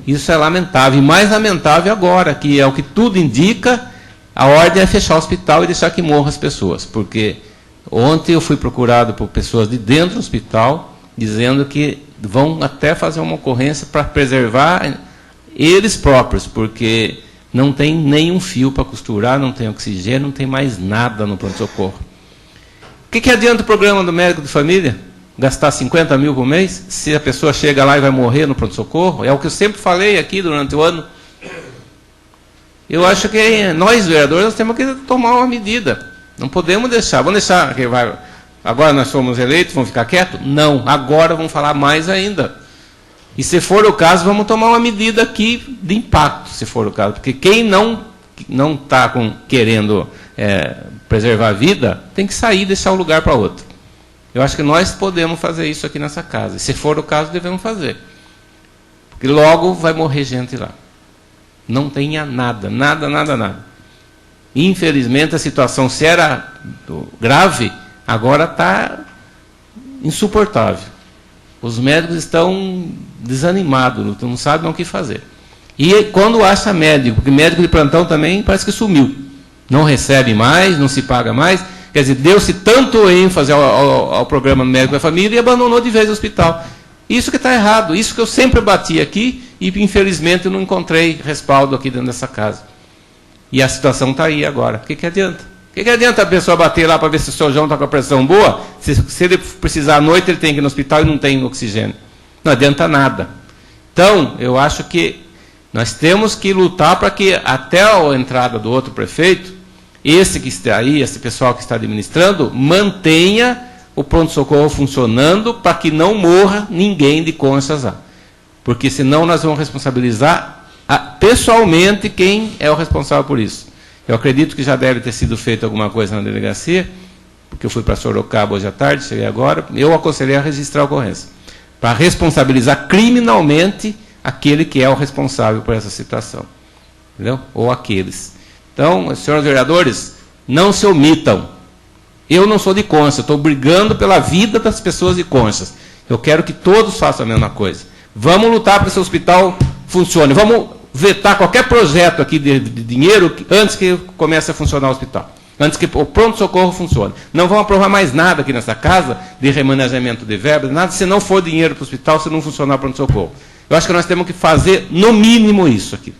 [SPEAKER 6] Isso é lamentável, e mais lamentável agora, que é o que tudo indica, a ordem é fechar o hospital e deixar que morram as pessoas, porque ontem eu fui procurado por pessoas de dentro do hospital, dizendo que vão até fazer uma ocorrência para preservar eles próprios, porque não tem nenhum fio para costurar, não tem oxigênio, não tem mais nada no pronto-socorro. O que adianta o programa do médico de família? Gastar 50 mil por mês, se a pessoa chega lá e vai morrer no pronto-socorro? É o que eu sempre falei aqui durante o ano. Eu acho que nós, vereadores, nós temos que tomar uma medida. Não podemos deixar. Vamos deixar que vai. Agora nós fomos eleitos, vamos ficar quietos? Não. Agora vamos falar mais ainda. E se for o caso, vamos tomar uma medida aqui de impacto, se for o caso. Porque quem não está querendo preservar a vida, tem que sair e deixar o lugar para outro. Eu acho que nós podemos fazer isso aqui nessa casa. E se for o caso, devemos fazer. Porque logo vai morrer gente lá. Não tenha nada. Infelizmente, a situação, se era grave, agora está insuportável. Os médicos estão desanimados, não sabem o que fazer. E quando acha médico, porque médico de plantão também parece que sumiu. Não recebe mais, não se paga mais. Quer dizer, deu-se tanto ênfase ao programa médico da família e abandonou de vez o hospital. Isso que está errado, isso que eu sempre bati aqui e, infelizmente, eu não encontrei respaldo aqui dentro dessa casa. E a situação está aí agora. O que adianta? O que adianta a pessoa bater lá para ver se o seu João está com a pressão boa? Se ele precisar à noite, ele tem que ir no hospital e não tem oxigênio. Não adianta nada. Então, eu acho que nós temos que lutar para que, até a entrada do outro prefeito, esse que está aí, esse pessoal que está administrando, mantenha o pronto-socorro funcionando para que não morra ninguém de Conchas lá. Porque senão nós vamos responsabilizar pessoalmente quem é o responsável por isso. Eu acredito que já deve ter sido feito alguma coisa na delegacia, porque eu fui para Sorocaba hoje à tarde, cheguei agora, eu aconselhei a registrar a ocorrência, para responsabilizar criminalmente aquele que é o responsável por essa situação. Entendeu? Ou aqueles. Então, senhores vereadores, não se omitam. Eu não sou de Conchas, estou brigando pela vida das pessoas de Conchas. Eu quero que todos façam a mesma coisa. Vamos lutar para que esse hospital funcione. Vamos vetar qualquer projeto aqui de dinheiro antes que comece a funcionar o hospital. Antes que o pronto-socorro funcione. Não vamos aprovar mais nada aqui nessa casa de remanejamento de verbas, nada se não for dinheiro para o hospital, se não funcionar o pronto-socorro. Eu acho que nós temos que fazer, no mínimo, isso aqui.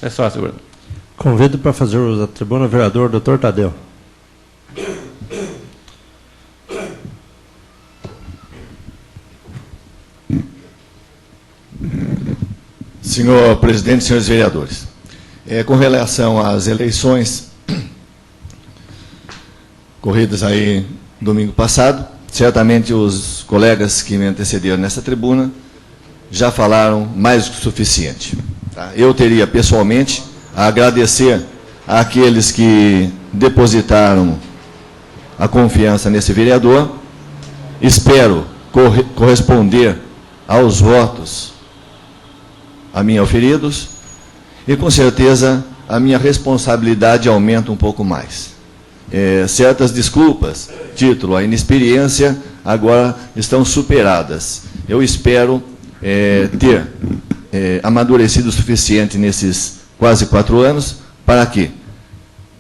[SPEAKER 6] É só, senhor.
[SPEAKER 1] Convido para fazer uso da tribuna o vereador Dr. Tadeu.
[SPEAKER 7] Senhor presidente, senhores vereadores, com relação às eleições corridas aí domingo passado, certamente os colegas que me antecederam nessa tribuna já falaram mais do que o suficiente. Tá? Eu teria pessoalmente a agradecer àqueles que depositaram a confiança nesse vereador. Espero corresponder aos votos a mim auferidos e, com certeza, a minha responsabilidade aumenta um pouco mais. Certas desculpas, título, a inexperiência, agora estão superadas. Eu espero ter amadurecido o suficiente nesses quase 4 anos para que,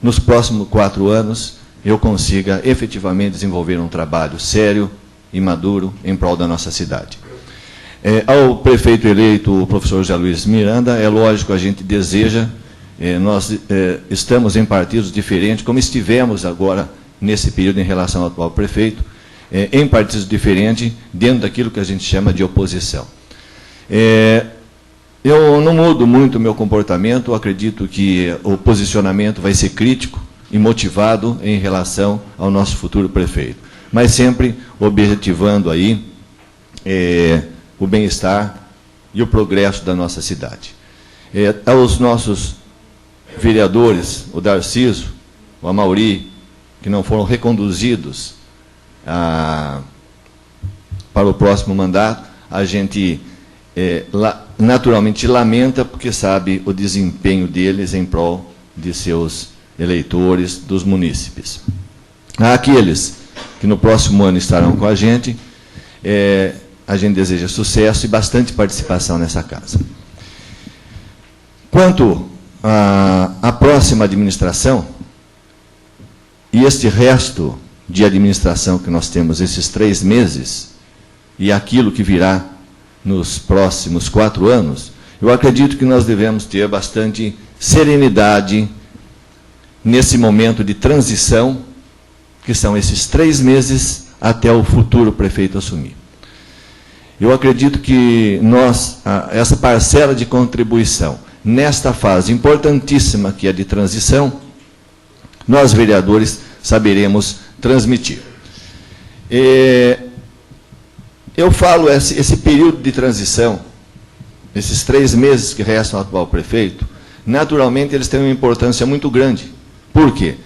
[SPEAKER 7] nos próximos 4 anos, eu consiga efetivamente desenvolver um trabalho sério e maduro em prol da nossa cidade. Ao prefeito eleito, o professor José Luiz Miranda, é lógico, a gente deseja, nós estamos em partidos diferentes, como estivemos agora nesse período em relação ao atual prefeito, em partidos diferentes, dentro daquilo que a gente chama de oposição. Eu não mudo muito o meu comportamento, acredito que o posicionamento vai ser crítico e motivado em relação ao nosso futuro prefeito, mas sempre objetivando aí o bem-estar e o progresso da nossa cidade. Aos nossos vereadores, o Darciso, o Amauri, que não foram reconduzidos para o próximo mandato, a gente naturalmente lamenta, porque sabe o desempenho deles em prol de seus eleitores, dos munícipes. Àqueles que no próximo ano estarão com a gente deseja sucesso e bastante participação nessa casa. Quanto à próxima administração, e este resto de administração que nós temos esses 3 meses, e aquilo que virá nos próximos 4 anos, eu acredito que nós devemos ter bastante serenidade nesse momento de transição, que são esses 3 meses até o futuro prefeito assumir. Eu acredito que essa parcela de contribuição, nesta fase importantíssima que é de transição, nós, vereadores, saberemos transmitir. Eu falo esse período de transição, esses 3 meses que restam ao atual prefeito, naturalmente eles têm uma importância muito grande. Por quê?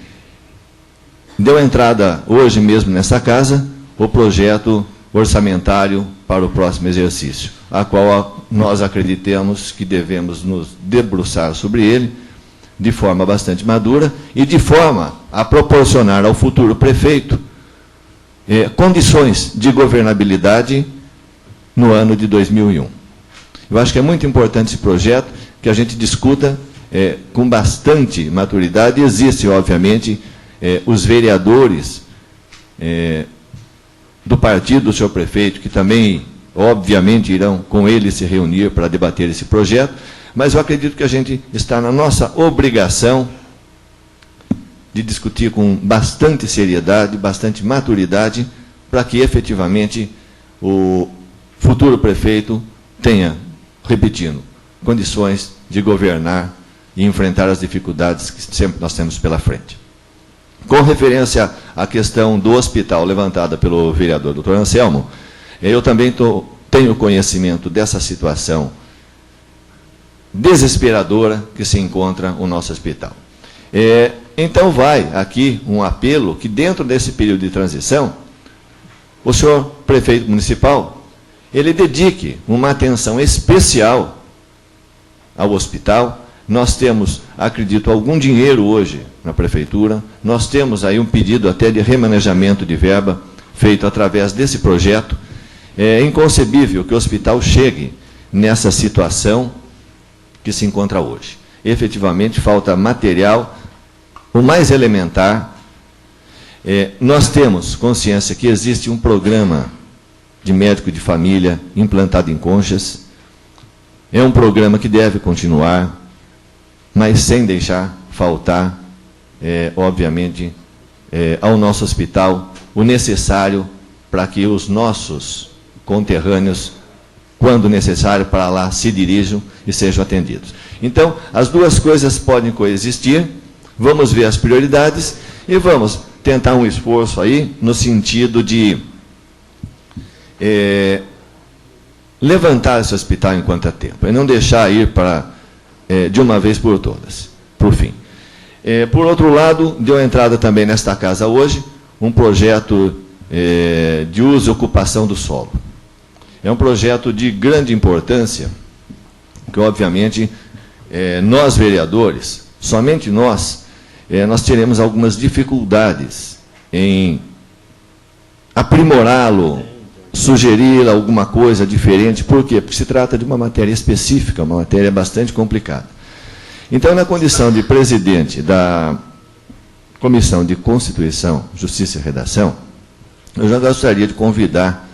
[SPEAKER 7] Deu entrada hoje mesmo nessa casa o projeto orçamentário para o próximo exercício, a qual nós acreditamos que devemos nos debruçar sobre ele de forma bastante madura e de forma a proporcionar ao futuro prefeito condições de governabilidade no ano de 2001. Eu acho que é muito importante esse projeto, que a gente discuta com bastante maturidade. Existem, obviamente, os vereadores do partido do senhor prefeito, que também, obviamente, irão com ele se reunir para debater esse projeto, mas eu acredito que a gente está na nossa obrigação de discutir com bastante seriedade, bastante maturidade, para que efetivamente o futuro prefeito tenha, repetindo, condições de governar e enfrentar as dificuldades que sempre nós temos pela frente. Com referência à questão do hospital levantada pelo vereador Dr. Anselmo, eu também tenho conhecimento dessa situação desesperadora que se encontra o nosso hospital. Então vai aqui um apelo que dentro desse período de transição, o senhor prefeito municipal, ele dedique uma atenção especial ao hospital. Nós temos, acredito, algum dinheiro hoje na prefeitura, nós temos aí um pedido até de remanejamento de verba feito através desse projeto. É inconcebível que o hospital chegue nessa situação que se encontra hoje. Efetivamente, falta material, o mais elementar. Nós temos consciência que existe um programa de médico de família implantado em Conchas. É um programa que deve continuar, mas sem deixar faltar, obviamente, ao nosso hospital o necessário para que os nossos conterrâneos, quando necessário, para lá se dirijam e sejam atendidos. Então, as duas coisas podem coexistir. Vamos ver as prioridades e vamos tentar um esforço aí no sentido de levantar esse hospital enquanto há tempo e não deixar ir para, de uma vez por todas, para o fim. Por outro lado, deu entrada também nesta casa hoje um projeto de uso e ocupação do solo. É um projeto de grande importância, que obviamente nós vereadores, somente nós teremos algumas dificuldades em aprimorá-lo, sugerir alguma coisa diferente. Por quê? Porque se trata de uma matéria específica, uma matéria bastante complicada. Então, na condição de presidente da Comissão de Constituição, Justiça e Redação, eu já gostaria de convidar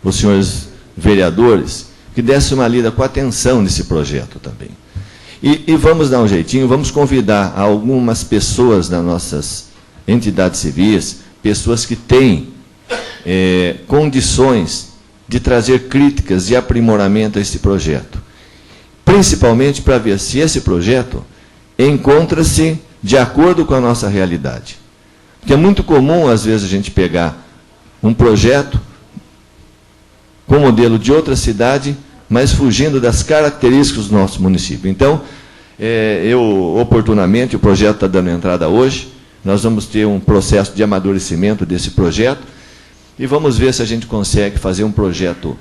[SPEAKER 7] os senhores vereadores que dessem uma lida com atenção nesse projeto também. E vamos dar um jeitinho, vamos convidar algumas pessoas das nossas entidades civis, pessoas que têm condições de trazer críticas e aprimoramento a esse projeto. Principalmente para ver se esse projeto encontra-se de acordo com a nossa realidade. Porque é muito comum, às vezes, a gente pegar um projeto com modelo de outra cidade, mas fugindo das características do nosso município. Então, oportunamente, o projeto está dando entrada hoje, nós vamos ter um processo de amadurecimento desse projeto, e vamos ver se a gente consegue fazer um projeto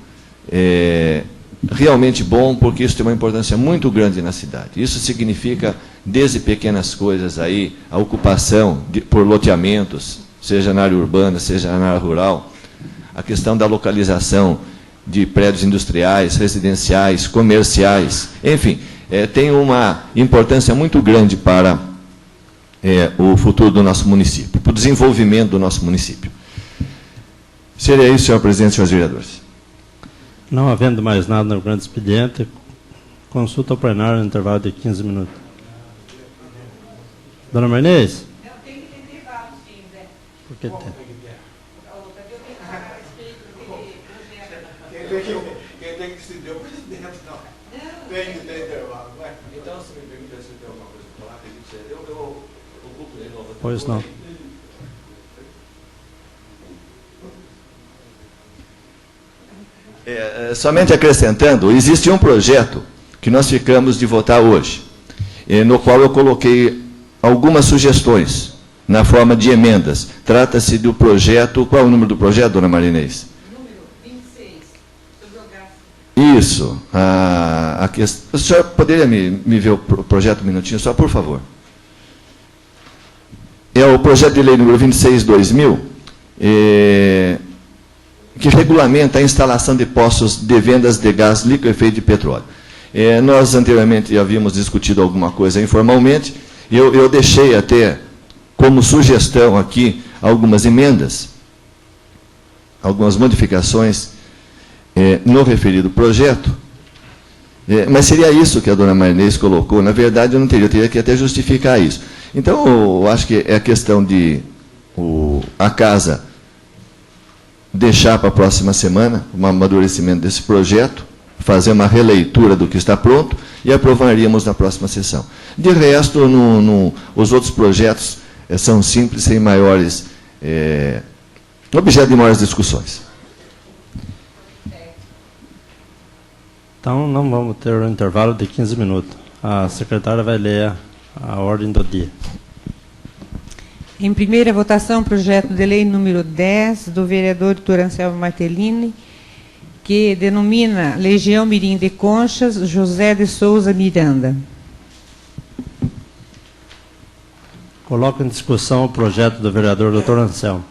[SPEAKER 7] realmente bom, porque isso tem uma importância muito grande na cidade. Isso significa, desde pequenas coisas aí, a ocupação por loteamentos, seja na área urbana, seja na área rural, a questão da localização de prédios industriais, residenciais, comerciais, enfim, tem uma importância muito grande para o futuro do nosso município, para o desenvolvimento do nosso município. Seria isso, senhor presidente e senhores vereadores.
[SPEAKER 1] Não havendo mais nada no grande expediente, consulta ao plenário no intervalo de 15 minutos. Dona Marnês?
[SPEAKER 2] Não, tem que ter intervalo, sim, Zé.
[SPEAKER 1] Por que tem?
[SPEAKER 8] Quem tem que decidir é o presidente, não. Tem que ter intervalo, vai. Então, se me permite, se tem alguma coisa para falar, eu ocupo ele novamente.
[SPEAKER 1] Pois não.
[SPEAKER 7] Somente acrescentando, existe um projeto que nós ficamos de votar hoje, no qual eu coloquei algumas sugestões na forma de emendas. Trata-se do projeto, qual é o número do projeto, dona Marinês?
[SPEAKER 2] Número 26, sobre o gasto.
[SPEAKER 7] Isso. A senhora poderia me ver o projeto um minutinho, só por favor? É o projeto de lei número 26/2000, que regulamenta a instalação de postos de vendas de gás liquefeito de petróleo. Nós anteriormente havíamos discutido alguma coisa informalmente, eu deixei até como sugestão aqui algumas emendas, algumas modificações no referido projeto, mas seria isso que a dona Marinês colocou. Na verdade, eu não teria, eu teria que até justificar isso. Então, eu acho que é questão de a casa deixar para a próxima semana um amadurecimento desse projeto, fazer uma releitura do que está pronto e aprovaríamos na próxima sessão. De resto, os outros projetos são simples, sem maiores, objeto de maiores discussões.
[SPEAKER 1] Então, não vamos ter um intervalo de 15 minutos. A secretária vai ler a ordem do dia.
[SPEAKER 2] Em primeira votação, projeto de lei número 10, do vereador Dr. Anselmo Martellini, que denomina Legião Mirim de Conchas, José de Souza Miranda.
[SPEAKER 1] Coloco em discussão o projeto do vereador Dr. Anselmo.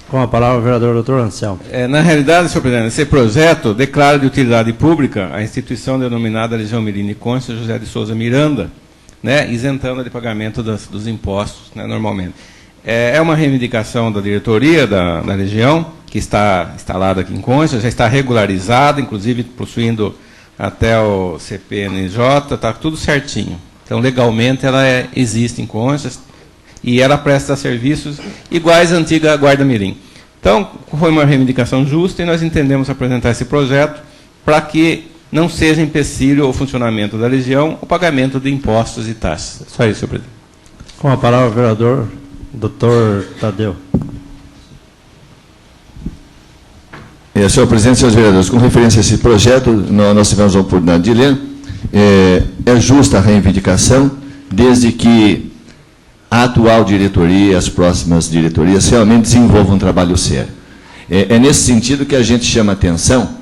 [SPEAKER 1] Com a palavra, o vereador Dr. Anselmo.
[SPEAKER 6] Na realidade, senhor presidente, esse projeto declara de utilidade pública a instituição denominada Legião Mirim de Conchas, José de Souza Miranda, né, isentando de pagamento dos impostos, né, normalmente. É uma reivindicação da diretoria da Legião, que está instalada aqui em Conchas, já está regularizada, inclusive possuindo até o CPNJ, está tudo certinho. Então, legalmente, ela existe em Conchas e ela presta serviços iguais à antiga Guarda Mirim. Então, foi uma reivindicação justa e nós entendemos apresentar esse projeto para que não seja empecilho ao funcionamento da Legião o pagamento de impostos e taxas. Só isso, senhor presidente.
[SPEAKER 1] Com a palavra, o vereador Dr. Tadeu.
[SPEAKER 7] Senhor presidente, senhores vereadores, com referência a esse projeto, nós tivemos a oportunidade de ler. É justa a reivindicação, desde que a atual diretoria e as próximas diretorias realmente desenvolvam um trabalho sério. É nesse sentido que a gente chama atenção,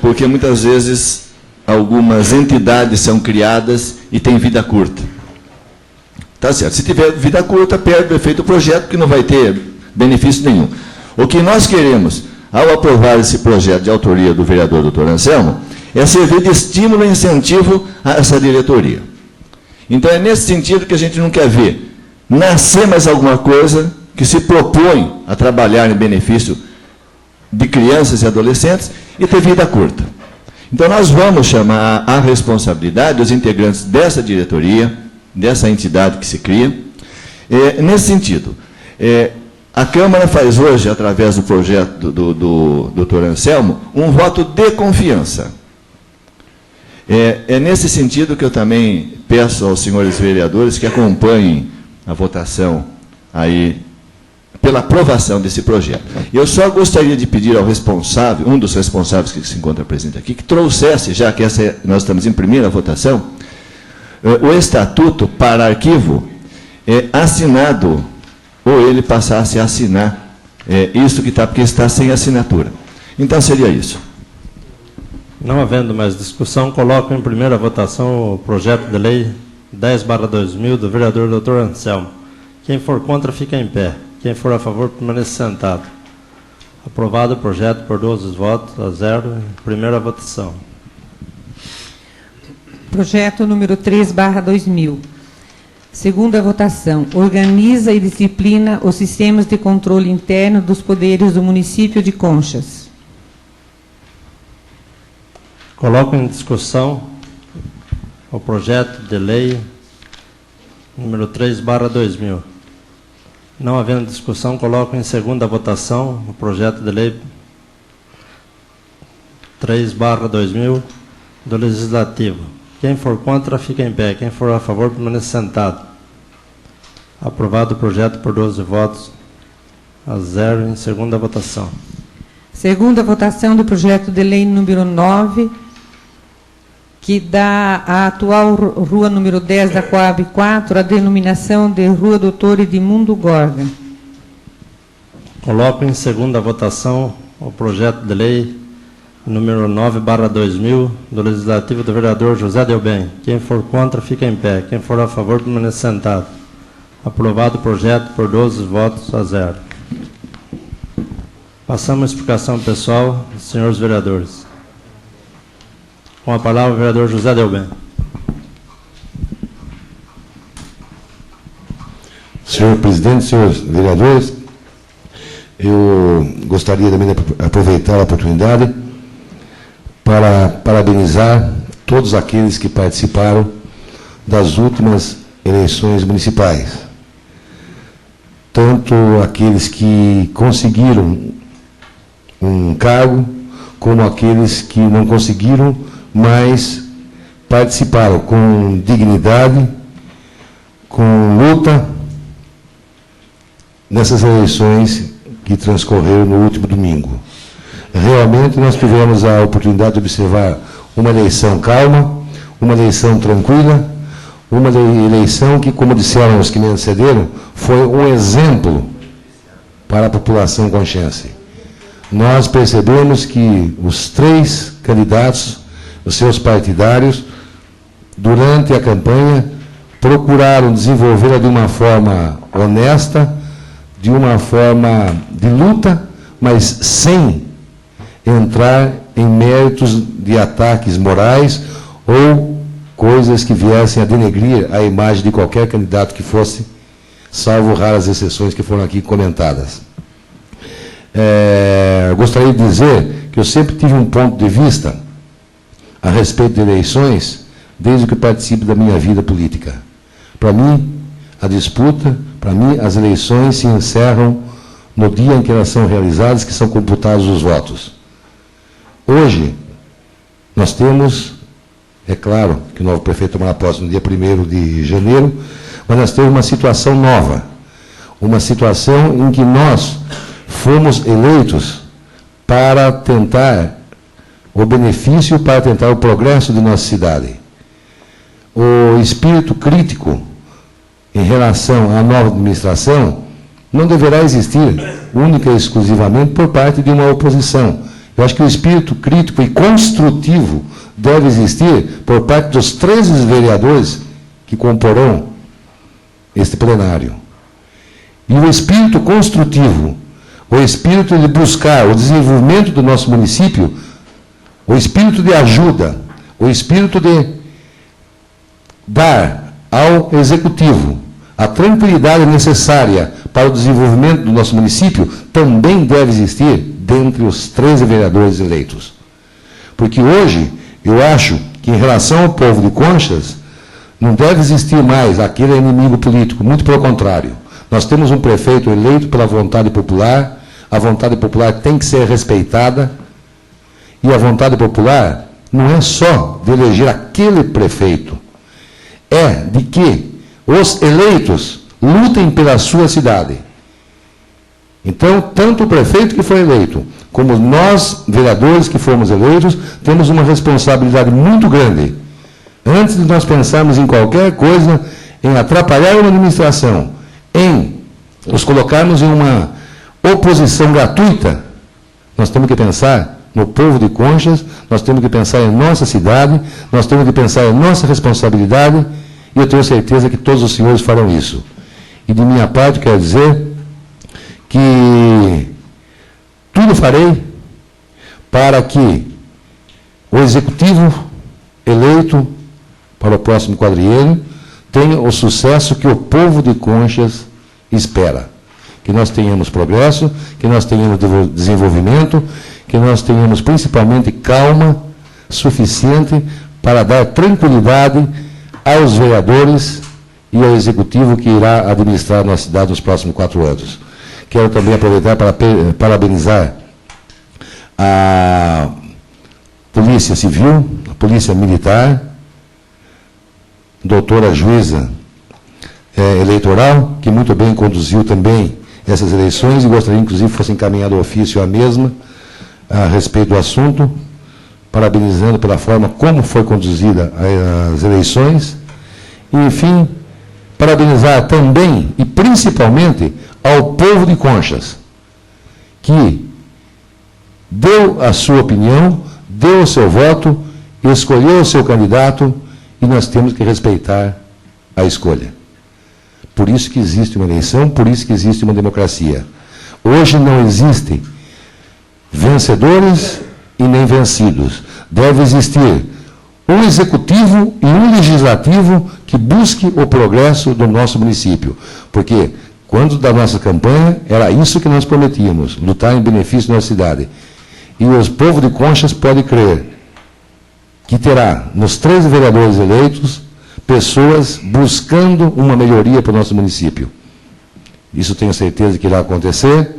[SPEAKER 7] porque muitas vezes algumas entidades são criadas e têm vida curta. Tá certo. Se tiver vida curta, perde o efeito do projeto, que não vai ter benefício nenhum. O que nós queremos, ao aprovar esse projeto de autoria do vereador Dr. Anselmo, é servir de estímulo e incentivo a essa diretoria. Então, é nesse sentido que a gente não quer ver nascer mais alguma coisa que se propõe a trabalhar em benefício de crianças e adolescentes e ter vida curta. Então, nós vamos chamar à responsabilidade os integrantes dessa diretoria, dessa entidade que se cria, nesse sentido. A Câmara faz hoje, através do projeto do Dr. Anselmo, um voto de confiança. É nesse sentido que eu também peço aos senhores vereadores que acompanhem a votação aí pela aprovação desse projeto. Eu só gostaria de pedir ao responsável, um dos responsáveis que se encontra presente aqui, que trouxesse, já que nós estamos em primeira votação, o estatuto para arquivo assinado, ou ele passasse a assinar isso que está, porque está sem assinatura. Então, seria isso.
[SPEAKER 1] Não havendo mais discussão, coloco em primeira votação o projeto de lei 10/2000 do vereador Dr. Anselmo. Quem for contra, fica em pé. Quem for a favor, permanece sentado. Aprovado o projeto por 12 votos a 0 em primeira votação.
[SPEAKER 2] Projeto número 3/2000. Segunda votação. Organiza e disciplina os sistemas de controle interno dos poderes do município de Conchas.
[SPEAKER 1] Coloco em discussão o projeto de lei número 3/2000. Não havendo discussão, coloco em segunda votação o projeto de lei 3/2000 do Legislativo. Quem for contra, fica em pé. Quem for a favor, permanece sentado. Aprovado o projeto por 12 votos a 0 em segunda votação.
[SPEAKER 2] Segunda votação do projeto de lei número 9, que dá à atual rua número 10 da Coab 4 a denominação de Rua Doutor Edmundo Gorga.
[SPEAKER 1] Coloco em segunda votação o projeto de lei número 9/2000 do Legislativo do vereador José Delbem. Quem for contra, fica em pé. Quem for a favor, permanece sentado. Aprovado o projeto por 12 votos a 0. Passamos à explicação pessoal dos senhores vereadores. Com a palavra, o vereador José Delben.
[SPEAKER 9] Senhor presidente, senhores vereadores, eu gostaria também de aproveitar a oportunidade para parabenizar todos aqueles que participaram das últimas eleições municipais. Tanto aqueles que conseguiram um cargo, como aqueles que não conseguiram, mas participaram com dignidade, com luta, nessas eleições que transcorreram no último domingo. Realmente nós tivemos a oportunidade de observar uma eleição calma, uma eleição tranquila, uma eleição que, como disseram os que me antecederam, foi um exemplo para a população conchense. Nós percebemos que os 3 candidatos, os seus partidários, durante a campanha, procuraram desenvolvê-la de uma forma honesta, de uma forma de luta, mas sem entrar em méritos de ataques morais ou coisas que viessem a denegrir a imagem de qualquer candidato que fosse, salvo raras exceções que foram aqui comentadas. Gostaria de dizer que eu sempre tive um ponto de vista a respeito de eleições desde que participo da minha vida política. Para mim, a disputa, para mim, as eleições se encerram no dia em que elas são realizadas, que são computados os votos. Hoje, nós temos, é claro que o novo prefeito tomará posse no dia 1º de janeiro, mas nós temos uma situação nova, uma situação em que nós fomos eleitos para tentar o benefício, para tentar o progresso de nossa cidade. O espírito crítico em relação à nova administração não deverá existir única e exclusivamente por parte de uma oposição. Eu acho que o espírito crítico e construtivo deve existir por parte dos 13 vereadores que comporão este plenário. E o espírito construtivo, o espírito de buscar o desenvolvimento do nosso município, o espírito de ajuda, o espírito de dar ao executivo a tranquilidade necessária para o desenvolvimento do nosso município também deve existir dentre os 13 vereadores eleitos. Porque hoje, eu acho que em relação ao povo de Conchas, não deve existir mais aquele inimigo político, muito pelo contrário. Nós temos um prefeito eleito pela vontade popular, a vontade popular tem que ser respeitada, e a vontade popular não é só de eleger aquele prefeito, é de que os eleitos lutem pela sua cidade. Então, tanto o prefeito que foi eleito, como nós, vereadores que fomos eleitos, temos uma responsabilidade muito grande. Antes de nós pensarmos em qualquer coisa, em atrapalhar uma administração, em nos colocarmos em uma oposição gratuita, nós temos que pensar no povo de Conchas, nós temos que pensar em nossa cidade, nós temos que pensar em nossa responsabilidade, e eu tenho certeza que todos os senhores farão isso. E de minha parte, quero dizer que tudo farei para que o executivo eleito para o próximo quadriênio tenha o sucesso que o povo de Conchas espera. Que nós tenhamos progresso, que nós tenhamos desenvolvimento, que nós tenhamos principalmente calma suficiente para dar tranquilidade aos vereadores e ao executivo que irá administrar a nossa cidade nos próximos 4 anos. Quero também aproveitar para parabenizar a Polícia Civil, a Polícia Militar, doutora juíza eleitoral, que muito bem conduziu também essas eleições, e gostaria, inclusive, que fosse encaminhado o ofício à mesma a respeito do assunto, parabenizando pela forma como foi conduzida as eleições. E, enfim, parabenizar também, e principalmente, ao povo de Conchas, que deu a sua opinião, deu o seu voto, escolheu o seu candidato, e nós temos que respeitar a escolha. Por isso que existe uma eleição, por isso que existe uma democracia. Hoje não existe vencedores e nem vencidos. Deve existir um executivo e um legislativo que busque o progresso do nosso município. Porque, quando da nossa campanha, era isso que nós prometíamos, lutar em benefício da nossa cidade. E o povo de Conchas pode crer que terá, nos 13 vereadores eleitos, pessoas buscando uma melhoria para o nosso município. Isso tenho certeza que irá acontecer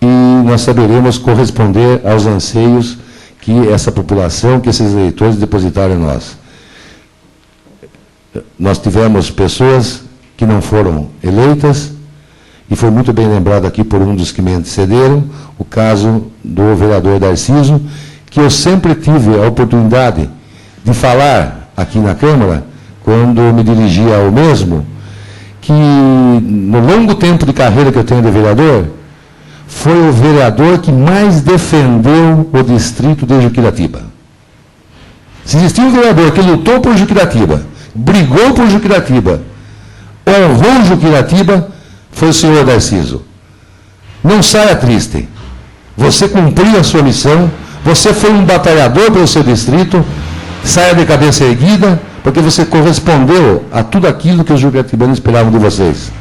[SPEAKER 9] e nós saberemos corresponder aos anseios que essa população, que esses eleitores depositaram em nós. Nós tivemos pessoas que não foram eleitas, e foi muito bem lembrado aqui por um dos que me antecederam, o caso do vereador Darciso, que eu sempre tive a oportunidade de falar aqui na Câmara, quando me dirigia ao mesmo, que no longo tempo de carreira que eu tenho de vereador, foi o vereador que mais defendeu o distrito de Juquiratiba. Se existia um vereador que lutou por Juquiratiba, brigou por Juquiratiba, honrou Juquiratiba, foi o senhor Darciso. Não saia triste. Você cumpriu a sua missão, você foi um batalhador pelo seu distrito, saia de cabeça erguida, porque você correspondeu a tudo aquilo que os juquiratibanos esperavam de vocês.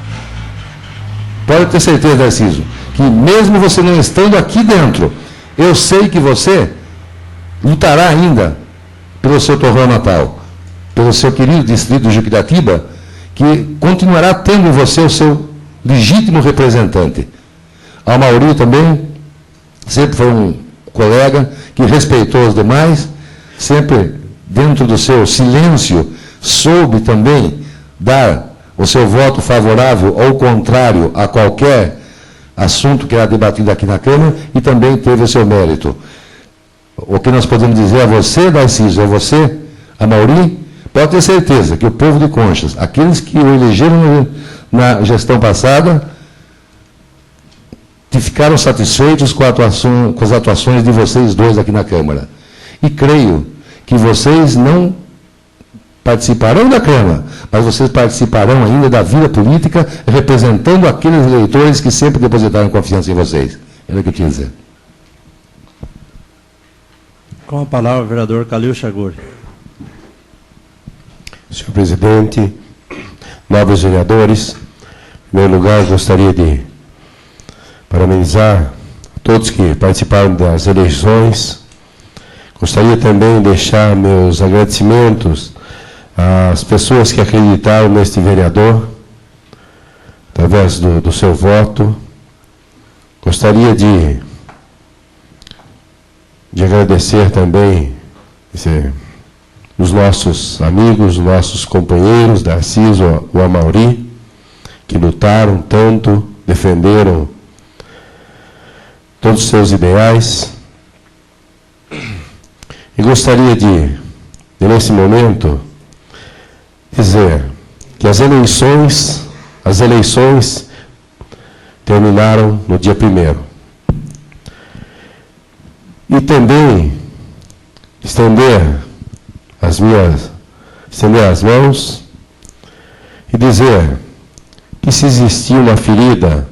[SPEAKER 9] Pode ter certeza, Darciso, que mesmo você não estando aqui dentro, eu sei que você lutará ainda pelo seu torrão natal, pelo seu querido distrito de Juquiratiba, que continuará tendo em você o seu legítimo representante. A Mauri também sempre foi um colega que respeitou os demais, sempre dentro do seu silêncio soube também dar o seu voto favorável ou contrário a qualquer assunto que era debatido aqui na Câmara e também teve o seu mérito. O que nós podemos dizer a você, Darciso, a você, a Mauri, pode ter certeza que o povo de Conchas, aqueles que o elegeram na gestão passada, ficaram satisfeitos com as atuações de vocês dois aqui na Câmara. E creio que vocês não participarão da Câmara, mas vocês participarão ainda da vida política, representando aqueles eleitores que sempre depositaram confiança em vocês. Era o que eu tinha a dizer.
[SPEAKER 1] Com a palavra, o vereador Calil Chaguri.
[SPEAKER 10] Senhor presidente, nobres vereadores, em primeiro lugar, gostaria de parabenizar todos que participaram das eleições. Gostaria também de deixar meus agradecimentos às pessoas que acreditaram neste vereador, através do seu voto. Gostaria de agradecer também os nossos amigos, os nossos companheiros, Darciso, o Amauri, que lutaram tanto, defenderam todos os seus ideais. E gostaria de nesse momento, dizer que as eleições terminaram no dia 1º. E também estender as mãos e dizer que se existir uma ferida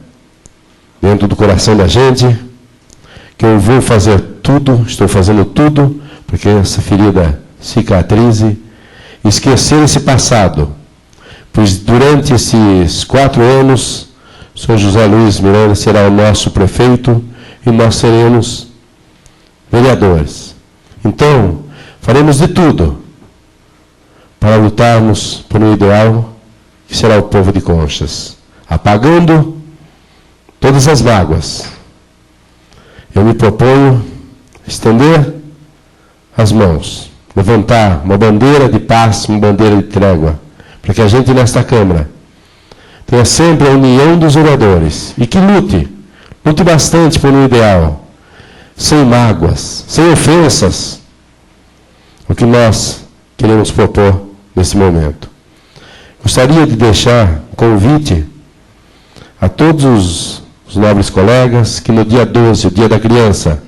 [SPEAKER 10] dentro do coração da gente, que eu vou fazer tudo, estou fazendo tudo, porque essa ferida cicatrize, esquecer esse passado, pois durante esses 4 anos, o senhor José Luiz Miranda será o nosso prefeito e nós seremos vereadores. Então, faremos de tudo para lutarmos por um ideal que será o povo de Conchas, apagando todas as mágoas. Eu me proponho estender as mãos, levantar uma bandeira de paz, uma bandeira de trégua, para que a gente nesta Câmara tenha sempre a união dos vereadores e que lute bastante por um ideal, sem mágoas, sem ofensas, o que nós queremos propor nesse momento. Gostaria de deixar um convite a todos os nobres colegas que no dia 12, o Dia da Criança,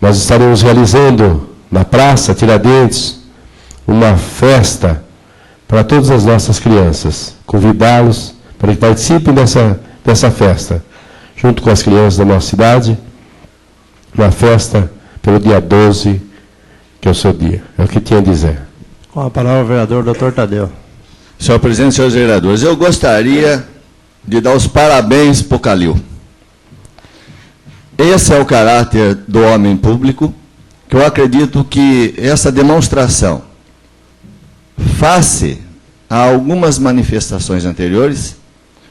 [SPEAKER 10] nós estaremos realizando na Praça Tiradentes uma festa para todas as nossas crianças. Convidá-los para que participem dessa festa, junto com as crianças da nossa cidade, uma festa pelo dia 12, que é o seu dia. É o que tinha a dizer.
[SPEAKER 1] Com a palavra o vereador Dr. Tadeu.
[SPEAKER 7] Senhor presidente, senhores vereadores, eu gostaria de dar os parabéns para o Calil. Esse é o caráter do homem público, que eu acredito que essa demonstração, face a algumas manifestações anteriores,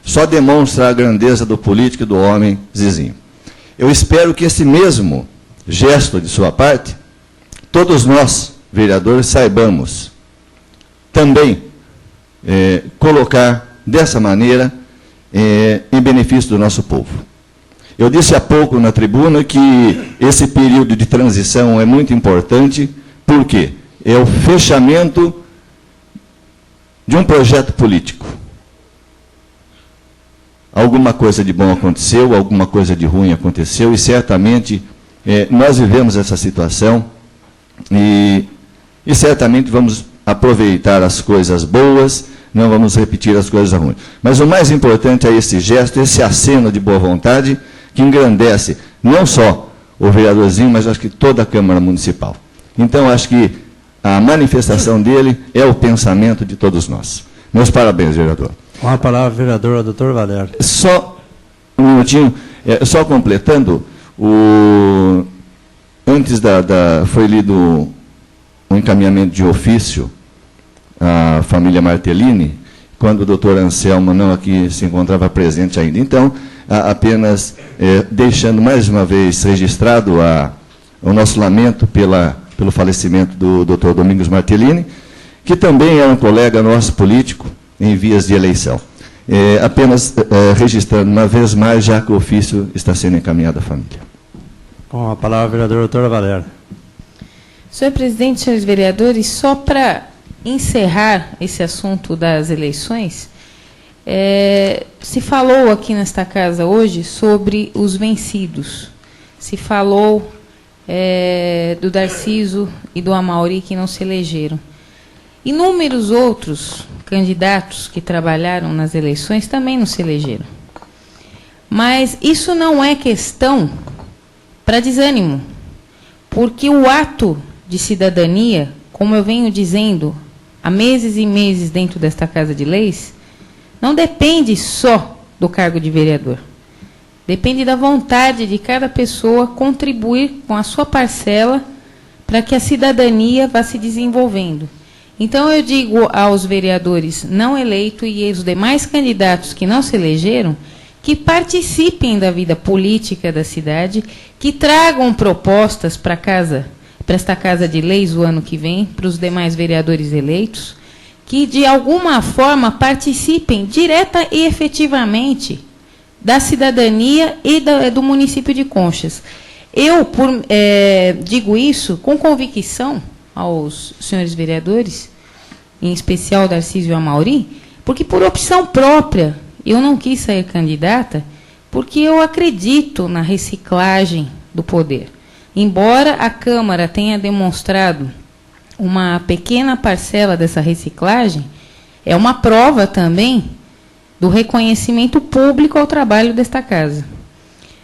[SPEAKER 7] só demonstra a grandeza do político e do homem Zizinho. Eu espero que esse mesmo gesto de sua parte, todos nós, vereadores, saibamos também colocar dessa maneira em benefício do nosso povo. Eu disse há pouco na tribuna que esse período de transição é muito importante, porque é o fechamento de um projeto político. Alguma coisa de bom aconteceu, alguma coisa de ruim aconteceu, e certamente nós vivemos essa situação, e certamente vamos aproveitar as coisas boas, não vamos repetir as coisas ruins. Mas o mais importante é esse gesto, esse aceno de boa vontade, que engrandece não só o vereadorzinho, mas acho que toda a Câmara Municipal. Então, acho que a manifestação dele é o pensamento de todos nós. Meus parabéns, vereador.
[SPEAKER 1] Com a palavra, vereador Dr. Valério.
[SPEAKER 7] Só um minutinho, só completando, antes foi lido um encaminhamento de ofício à família Martellini, quando o doutor Anselmo não aqui se encontrava presente ainda. Então, apenas deixando mais uma vez registrado o nosso lamento pelo falecimento do doutor Domingos Martellini, que também era um colega nosso político em vias de eleição. Apenas registrando uma vez mais, já que o ofício está sendo encaminhado à família.
[SPEAKER 1] Com a palavra, vereador Dr. Valério.
[SPEAKER 5] Senhor presidente, senhores vereadores, só para encerrar esse assunto das eleições, se falou aqui nesta casa hoje sobre os vencidos. Se falou do Darciso e do Amauri que não se elegeram. Inúmeros outros candidatos que trabalharam nas eleições também não se elegeram. Mas isso não é questão para desânimo, porque o ato de cidadania, como eu venho dizendo há meses e meses dentro desta Casa de Leis, não depende só do cargo de vereador. Depende da vontade de cada pessoa contribuir com a sua parcela para que a cidadania vá se desenvolvendo. Então, eu digo aos vereadores não eleitos e aos demais candidatos que não se elegeram, que participem da vida política da cidade, que tragam propostas para esta Casa de Leis o ano que vem, para os demais vereadores eleitos, que, de alguma forma, participem direta e efetivamente da cidadania e do município de Conchas. Eu digo isso com convicção aos senhores vereadores, em especial Darciso e Amauri, porque por opção própria eu não quis sair candidata, porque eu acredito na reciclagem do poder. Embora a Câmara tenha demonstrado uma pequena parcela dessa reciclagem, é uma prova também do reconhecimento público ao trabalho desta casa.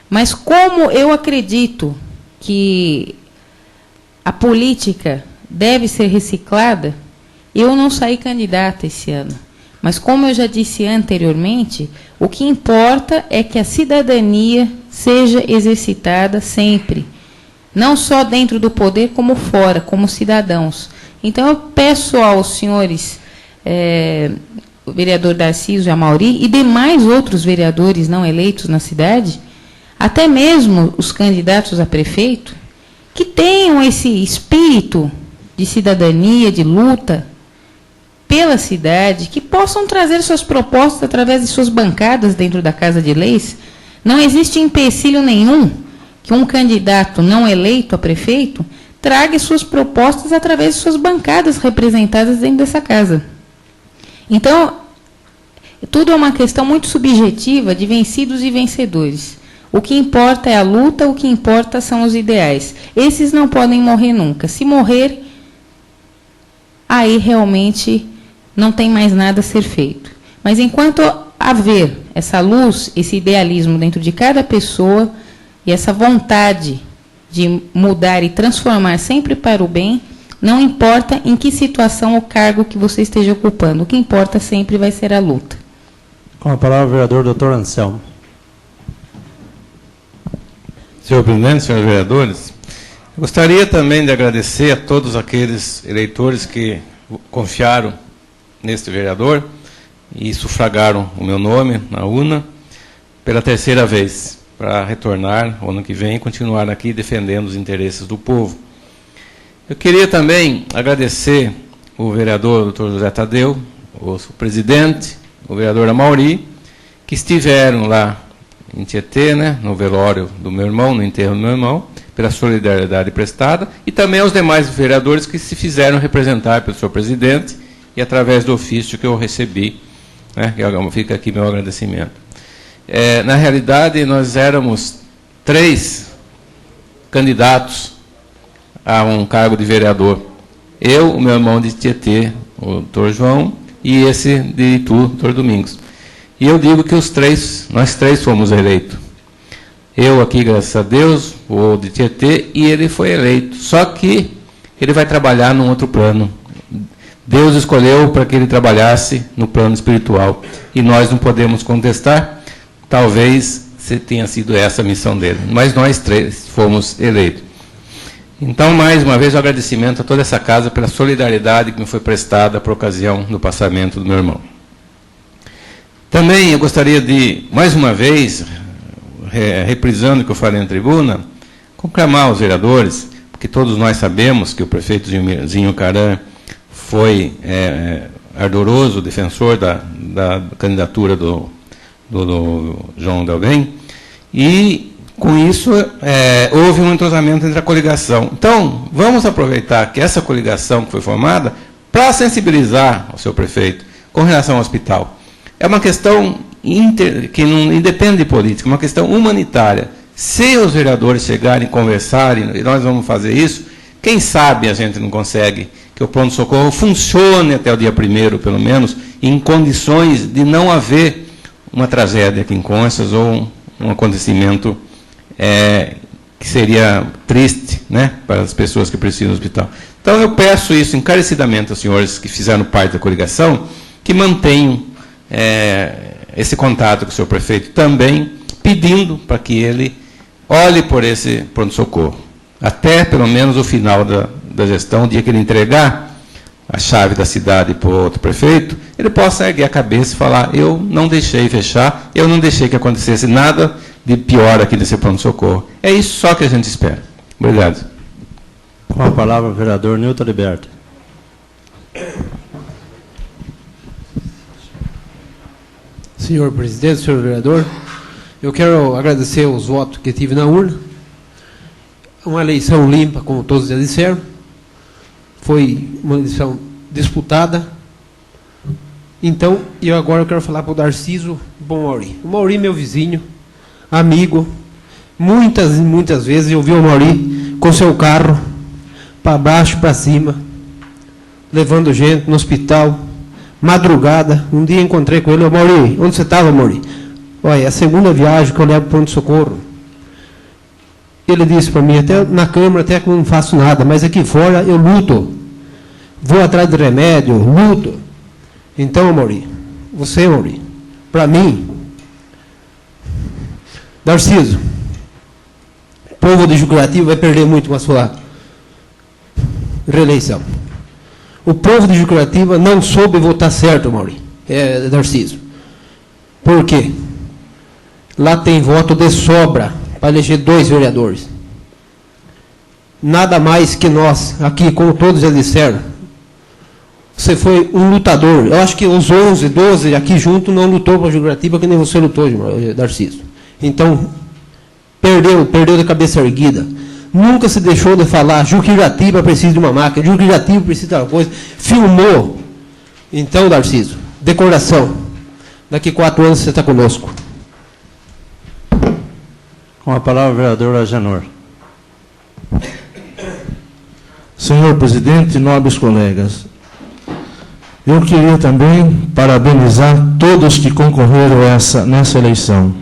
[SPEAKER 5] Mas como eu acredito que a política deve ser reciclada, eu não saí candidata esse ano. Mas, como eu já disse anteriormente, o que importa é que a cidadania seja exercitada sempre, não só dentro do poder, como fora, como cidadãos. Então, eu peço aos senhores, o vereador Darciso e Amauri, e demais outros vereadores não eleitos na cidade, até mesmo os candidatos a prefeito, que tenham esse espírito de cidadania, de luta pela cidade, que possam trazer suas propostas através de suas bancadas dentro da Casa de Leis. Não existe empecilho nenhum que um candidato não eleito a prefeito traga suas propostas através de suas bancadas representadas dentro dessa casa. Então, tudo é uma questão muito subjetiva de vencidos e vencedores. O que importa é a luta, o que importa são os ideais. Esses não podem morrer nunca. Se morrer, aí realmente não tem mais nada a ser feito. Mas enquanto haver essa luz, esse idealismo dentro de cada pessoa e essa vontade de mudar e transformar sempre para o bem, não importa em que situação ou cargo que você esteja ocupando. O que importa sempre vai ser a luta.
[SPEAKER 1] Com a palavra o vereador Dr. Anselmo.
[SPEAKER 6] Senhor presidente, senhores vereadores, eu gostaria também de agradecer a todos aqueles eleitores que confiaram neste vereador e sufragaram o meu nome na urna pela terceira vez, para retornar o ano que vem e continuar aqui defendendo os interesses do povo. Eu queria também agradecer o vereador Dr. José Tadeu, o presidente, o vereador Amauri, que estiveram lá em Tietê, né, no velório do meu irmão, no enterro do meu irmão, pela solidariedade prestada, e também aos demais vereadores que se fizeram representar pelo senhor presidente e através do ofício que eu recebi, né, fica aqui meu agradecimento. Na realidade, nós éramos 3 candidatos a um cargo de vereador. Eu, o meu irmão de Tietê, o doutor João, e esse de Itu, doutor Domingos. E eu digo que nós três fomos eleitos. Eu aqui, graças a Deus, o de Tietê, e ele foi eleito. Só que ele vai trabalhar num outro plano. Deus escolheu para que ele trabalhasse no plano espiritual. E nós não podemos contestar. Talvez tenha sido essa a missão dele. Mas nós 3 fomos eleitos. Então, mais uma vez, um agradecimento a toda essa casa pela solidariedade que me foi prestada por ocasião do passamento do meu irmão. Também eu gostaria de, mais uma vez, reprisando o que eu falei na tribuna, conclamar os vereadores, porque todos nós sabemos que o prefeito Zinho Caran foi ardoroso defensor da candidatura do João Delbem, e com isso houve um entrosamento entre a coligação. Então, vamos aproveitar que essa coligação que foi formada para sensibilizar o seu prefeito com relação ao hospital. É uma questão que não independe de política, é uma questão humanitária. Se os vereadores chegarem e conversarem, e nós vamos fazer isso, quem sabe a gente não consegue que o pronto-socorro funcione até o dia 1º, pelo menos, em condições de não haver uma tragédia aqui em Conchas ou um acontecimento que seria triste, né, para as pessoas que precisam do hospital. Então, eu peço isso encarecidamente aos senhores que fizeram parte da coligação, que mantenham esse contato com o senhor prefeito também, pedindo para que ele olhe por esse pronto-socorro, até pelo menos o final da gestão, o dia que ele entregar a chave da cidade para o outro prefeito, ele possa erguer a cabeça e falar: eu não deixei fechar, eu não deixei que acontecesse nada de pior aqui nesse pronto-socorro. É isso só que a gente espera. Obrigado.
[SPEAKER 1] Com a palavra o vereador Nilton Liberto.
[SPEAKER 11] Senhor presidente, senhor vereador, eu quero agradecer os votos que tive na urna. Uma eleição limpa, como todos já disseram. Foi uma eleição disputada. Então, agora eu quero falar para o Darciso Bom Mauri. O Mauri, meu vizinho, amigo. Muitas e muitas vezes eu vi o Mauri com seu carro, para baixo, para cima, levando gente no hospital, madrugada. Um dia encontrei com ele: ô Mauri, onde você estava, Mauri? Olha, é a segunda viagem que eu levo para o pronto-socorro. Ele disse para mim: até na Câmara até que eu não faço nada, mas aqui fora eu luto. Vou atrás de remédio, luto. Então, Mauri, você, Mauri, para mim, Darciso, o povo de Jucuratiba vai perder muito com a sua reeleição. O povo de Jucuratiba não soube votar certo, Mauri, Darciso. Por quê? Lá tem voto de sobra para eleger 2 vereadores. Nada mais que nós, aqui, como todos já disseram, você foi um lutador. Eu acho que os 11, 12 aqui junto não lutou para Jucuratiba que nem você lutou, Darciso. Então, perdeu de cabeça erguida. Nunca se deixou de falar: Jucuratiba precisa de uma máquina, Jucuratiba precisa de uma coisa. Filmou. Então, Darciso, de coração, daqui 4 anos você está conosco.
[SPEAKER 1] Com a palavra o vereador Agenor.
[SPEAKER 12] Senhor presidente, nobres colegas, eu queria também parabenizar todos que concorreram nessa eleição.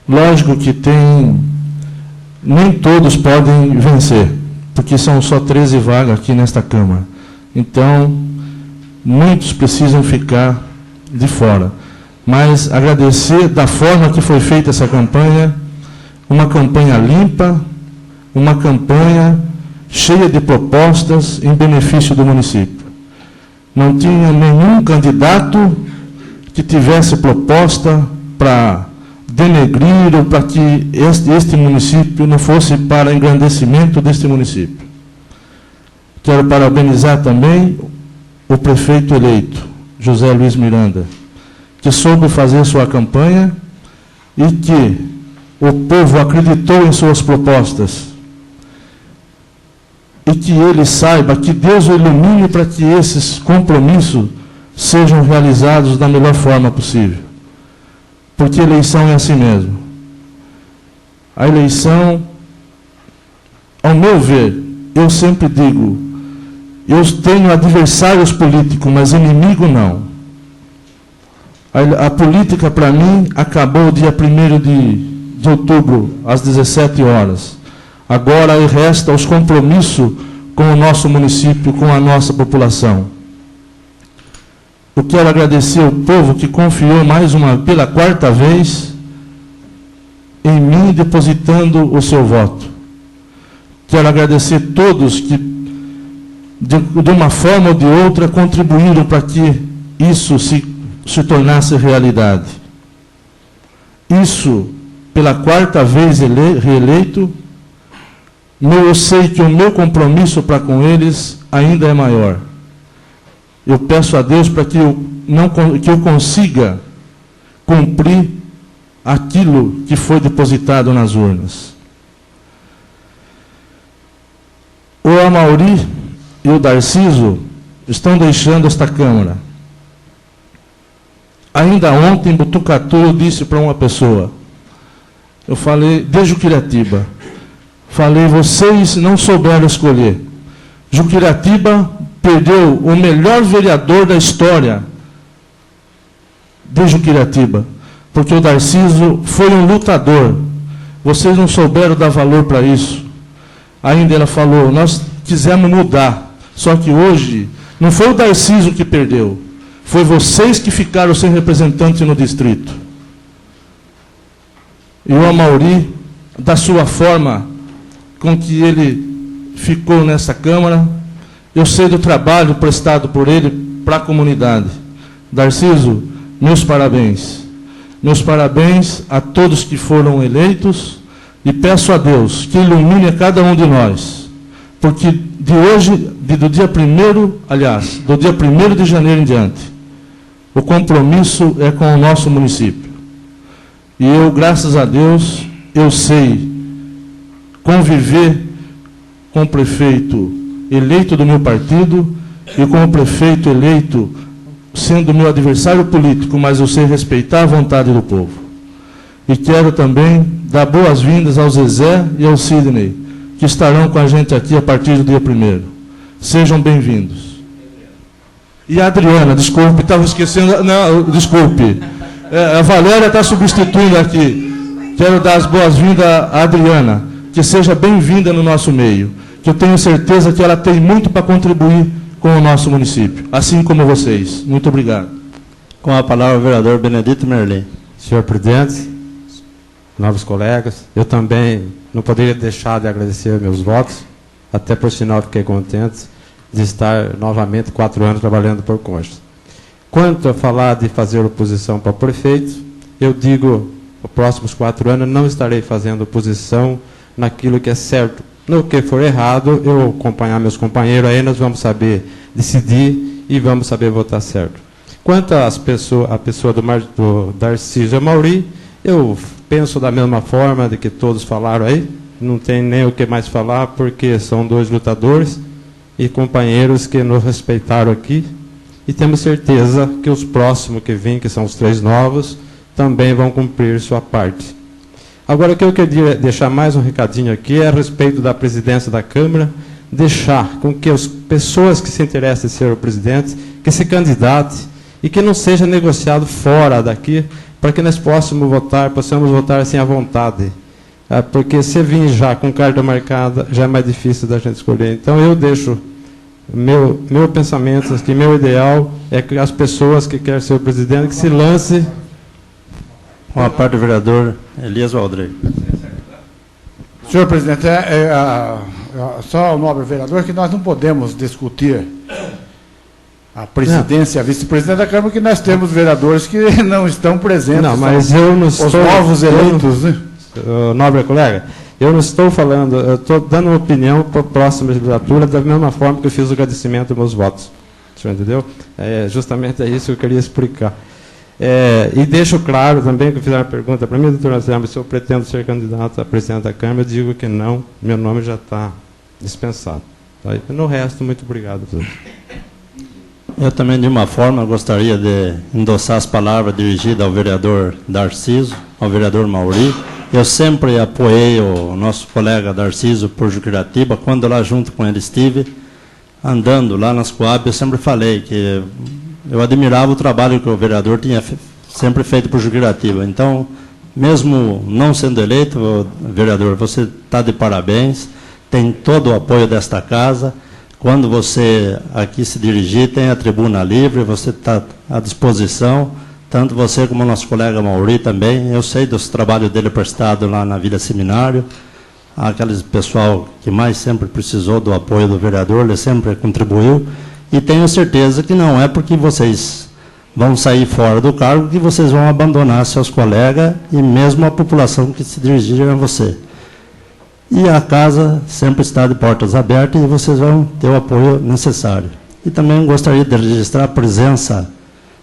[SPEAKER 12] Lógico que tem nem todos podem vencer, porque são só 13 vagas aqui nesta Câmara. Então, muitos precisam ficar de fora. Mas agradecer da forma que foi feita essa campanha, uma campanha limpa, uma campanha cheia de propostas em benefício do município. Não tinha nenhum candidato que tivesse proposta para denegrir ou para que este município não fosse para engrandecimento deste município. Quero parabenizar também o prefeito eleito, José Luiz Miranda, que soube fazer sua campanha e que o povo acreditou em suas propostas. E que ele saiba, que Deus o ilumine para que esses compromissos sejam realizados da melhor forma possível. Porque eleição é assim mesmo. A eleição, ao meu ver, eu sempre digo, eu tenho adversários políticos, mas inimigo não. A política, para mim, acabou dia 1º de outubro, às 17 horas. Agora resta os compromissos com o nosso município, com a nossa população. Eu quero agradecer ao povo que confiou pela 4ª vez em mim, depositando o seu voto. Quero agradecer todos que, de uma forma ou de outra, contribuíram para que isso se tornasse realidade. Isso, pela 4ª vez reeleito, eu sei que o meu compromisso para com eles ainda é maior. Eu peço a Deus para que eu consiga cumprir aquilo que foi depositado nas urnas. O Amauri e o Darciso estão deixando esta Câmara. Ainda ontem, em Botucatu, eu disse para uma pessoa, eu falei, de Juquiratiba, falei, vocês não souberam escolher. Juquiratiba perdeu o melhor vereador da história de Juquiratiba, porque o Darciso foi um lutador. Vocês não souberam dar valor para isso. Ainda ela falou, nós quisemos mudar, só que hoje não foi o Darciso que perdeu, foi vocês que ficaram sem representante no distrito. E o Amauri, da sua forma com que ele ficou nessa Câmara, eu sei do trabalho prestado por ele para a comunidade. Darciso, meus parabéns. Meus parabéns a todos que foram eleitos e peço a Deus que ilumine a cada um de nós, porque do dia 1º de janeiro em diante, o compromisso é com o nosso município. E eu, graças a Deus, eu sei conviver com o prefeito eleito do meu partido e com o prefeito eleito sendo meu adversário político, mas eu sei respeitar a vontade do povo. E quero também dar boas-vindas ao Zezé e ao Sidney, que estarão com a gente aqui a partir do dia 1º. Sejam bem-vindos. E a Adriana, desculpe, estava esquecendo, não, desculpe. A Valéria está substituindo aqui. Quero dar as boas-vindas à Adriana, que seja bem-vinda no nosso meio, que eu tenho certeza que ela tem muito para contribuir com o nosso município, assim como vocês. Muito obrigado.
[SPEAKER 1] Com a palavra o vereador Benedito Merli.
[SPEAKER 13] Senhor presidente, novos colegas, eu também não poderia deixar de agradecer meus votos, até por sinal fiquei contente de estar novamente 4 anos trabalhando por Conchas. Quanto a falar de fazer oposição para o prefeito, eu digo, os próximos 4 anos não estarei fazendo oposição naquilo que é certo. No que for errado, eu acompanhar meus companheiros, aí nós vamos saber decidir e vamos saber votar certo. Quanto à pessoa do Darciso Amauri, eu penso da mesma forma de que todos falaram aí, não tem nem o que mais falar, porque são 2 lutadores e companheiros que nos respeitaram aqui, e temos certeza que os próximos que vêm, que são os 3 novos, também vão cumprir sua parte. Agora, o que eu queria deixar mais um recadinho aqui é a respeito da presidência da Câmara, deixar com que as pessoas que se interessem em ser o presidente, que se candidate e que não seja negociado fora daqui, para que nós possamos votar assim à vontade. porque se vir já com carta marcada, já é mais difícil da gente escolher. Então, eu deixo meu pensamento, que meu ideal é que as pessoas que querem ser o presidente, que se lance.
[SPEAKER 1] Com a parte do vereador Elias Waldrey.
[SPEAKER 3] Senhor presidente, só o nobre vereador que nós não podemos discutir a presidência e a vice-presidência da Câmara, que nós temos vereadores que não estão presentes.
[SPEAKER 13] Não, mas eu não estou...
[SPEAKER 3] Os novos eleitos, né?
[SPEAKER 13] Nobre colega, eu não estou falando, eu estou dando uma opinião para a próxima legislatura, da mesma forma que eu fiz o agradecimento dos meus votos. O senhor entendeu? Justamente é isso que eu queria explicar. E deixo claro também, que fizeram uma pergunta para mim, doutor Anselmo, se eu pretendo ser candidato a presidente da Câmara, eu digo que não, meu nome já está dispensado. Tá? E no resto, muito obrigado a todos.
[SPEAKER 1] Eu também, de uma forma, gostaria de endossar as palavras dirigidas ao vereador Darciso, ao vereador Mauri. Eu sempre apoiei o nosso colega Darciso por Juquiratiba. Quando lá junto com ele estive, andando lá nas Coab, eu sempre falei que eu admirava o trabalho que o vereador tinha sempre feito por Juquiratiba. Então, mesmo não sendo eleito, vereador, você está de parabéns, tem todo o apoio desta casa. Quando você aqui se dirigir, tem a tribuna livre, você está à disposição, tanto você como o nosso colega Mauri também. Eu sei dos trabalhos dele prestado lá na Vila Seminário, aquele pessoal que mais sempre precisou do apoio do vereador, ele sempre contribuiu, e tenho certeza que não é porque vocês vão sair fora do cargo que vocês vão abandonar seus colegas e mesmo a população que se dirigir a você. E a casa sempre está de portas abertas e vocês vão ter o apoio necessário. E também gostaria de registrar a presença,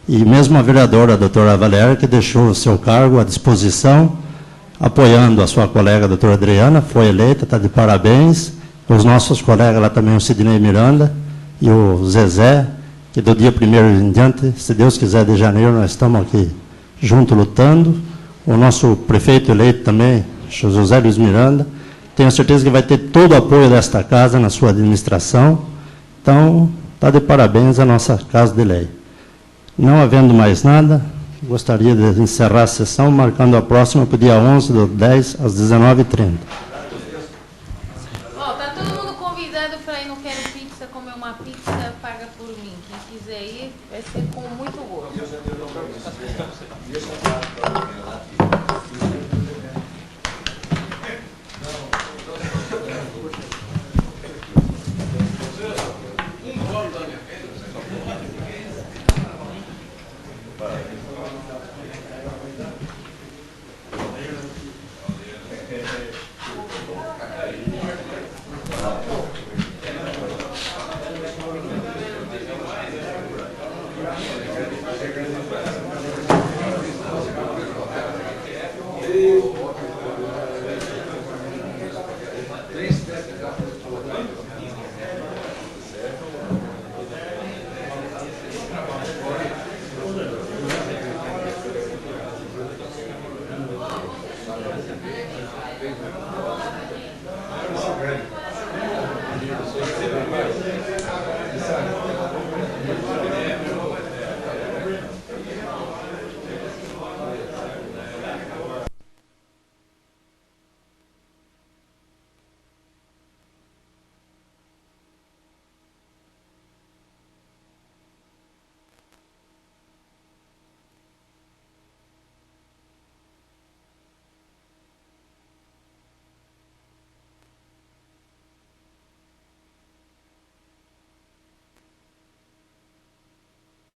[SPEAKER 1] e mesmo a vereadora, a doutora Valéria, que deixou o seu cargo à disposição, apoiando a sua colega, a doutora Adriana, foi eleita, está de parabéns. Os nossos colegas lá também, o Sidney Miranda e o Zezé, que do dia 1º em diante, se Deus quiser, de janeiro, nós estamos aqui juntos lutando. O nosso prefeito eleito também, José Luiz Miranda. Tenho certeza que vai ter todo o apoio desta casa na sua administração. Então, está de parabéns a nossa Casa de Lei. Não havendo mais nada, gostaria de encerrar a sessão, marcando a próxima para o dia 11/10, às 19h30.
[SPEAKER 5] Está todo mundo convidado para ir no Quero Pizza, comer uma pizza paga por mim. Quem quiser ir, vai ser com muito gosto.